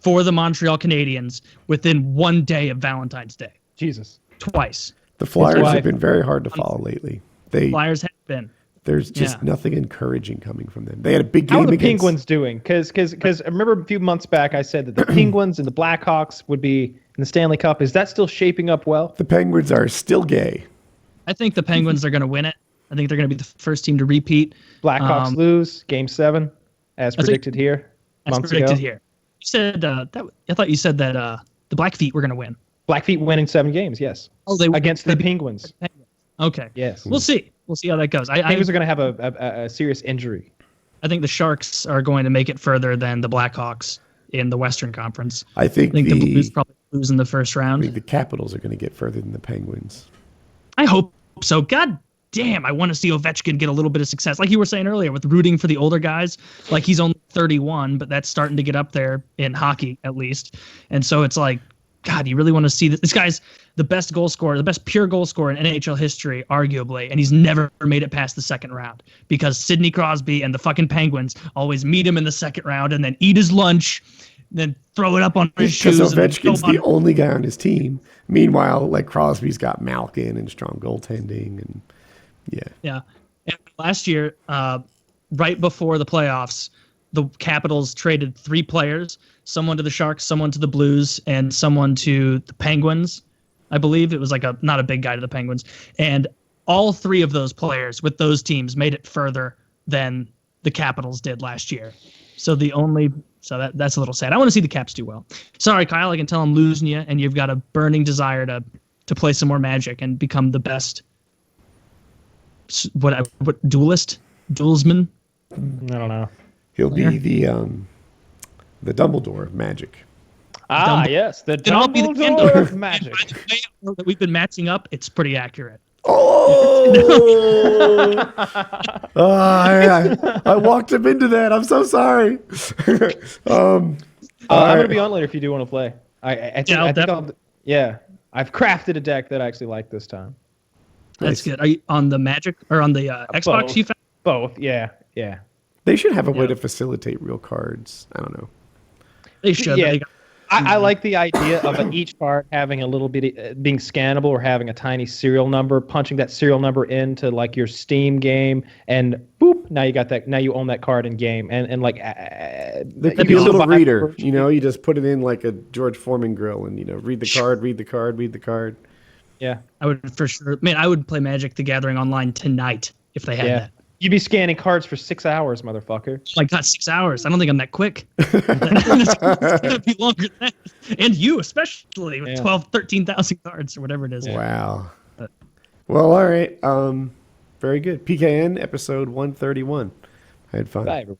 for the Montreal Canadiens within one day of Valentine's Day. Jesus. Twice. The Flyers wife. have been very hard to follow lately. Flyers have been. There's just Yeah. nothing encouraging coming from them. They had a big game How are the against Penguins doing? Because I remember a few months back I said that the Penguins and the Blackhawks would be in the Stanley Cup. Is that still shaping up well? The Penguins are still gay. I think the Penguins are going to win it. I think they're going to be the first team to repeat. Blackhawks lose Game 7, as think- predicted here. As months predicted ago. here. You said I thought you said that the Blackfeet were going to win. Blackfeet winning 7 games, yes. Oh, they Against the beat Penguins. Okay. Yes. We'll see. We'll see how that goes. Penguins are going to have a serious injury. I think the Sharks are going to make it further than the Blackhawks in the Western Conference. I think, I think the Blues probably lose in the first I round. think the Capitals are going to get further than the Penguins. I hope so. God damn, I want to see Ovechkin get a little bit of success. Like you were saying earlier with rooting for the older guys, like he's only 31, but that's starting to get up there in hockey at least. And so it's like, God, you really want to see this guy's the best goal scorer, the best pure goal scorer in NHL history, arguably, and he's never made it past the second round because Sidney Crosby and the fucking Penguins always meet him in the second round and then eat his lunch, then throw it up on his shoes. Because Ovechkin's the only guy on his team. Meanwhile, like Crosby's got Malkin and strong goaltending, and Yeah. And last year, right before the playoffs, the Capitals traded 3 players, someone to the Sharks, someone to the Blues, and someone to the Penguins. I believe it was like not a big guy to the Penguins. And all 3 of those players with those teams made it further than the Capitals did last year. So that's a little sad. I want to see the Caps do well. Sorry, Kyle, I can tell I'm losing you, and you've got a burning desire to play some more Magic and become the best duelsman. I don't know. he'll be the Dumbledore of Magic. Yes, the Then I'll be the Dumbledore Gandalf. of magic. And by the way, that we've been matching up. It's pretty accurate. Oh! I walked him into that. I'm so sorry. I'm gonna be on later if you do want to play. I think I've crafted a deck that I actually like this time. That's good. Are you on the Magic or on the Xbox? Both. You found? Both, yeah. They should have a way to facilitate real cards. I don't know. They should. Yeah. They got- I like the idea of each card having a little bit being scannable or having a tiny serial number, punching that serial number into like your Steam game, and boop, now you got that. Now you own that card in game, and like There could be a little reader. You just put it in like a George Foreman grill, and read the card, read the card, read the card. Yeah, I would for sure. Man, I would play Magic the Gathering online tonight if they had that. You'd be scanning cards for 6 hours, motherfucker. Oh my God, 6 hours. I don't think I'm that quick. It's going to be longer than that. And you, especially, with 12, 13,000 cards or whatever it is. Wow. Well, all right. Very good. PKN episode 131. I had fun. Bye, everyone.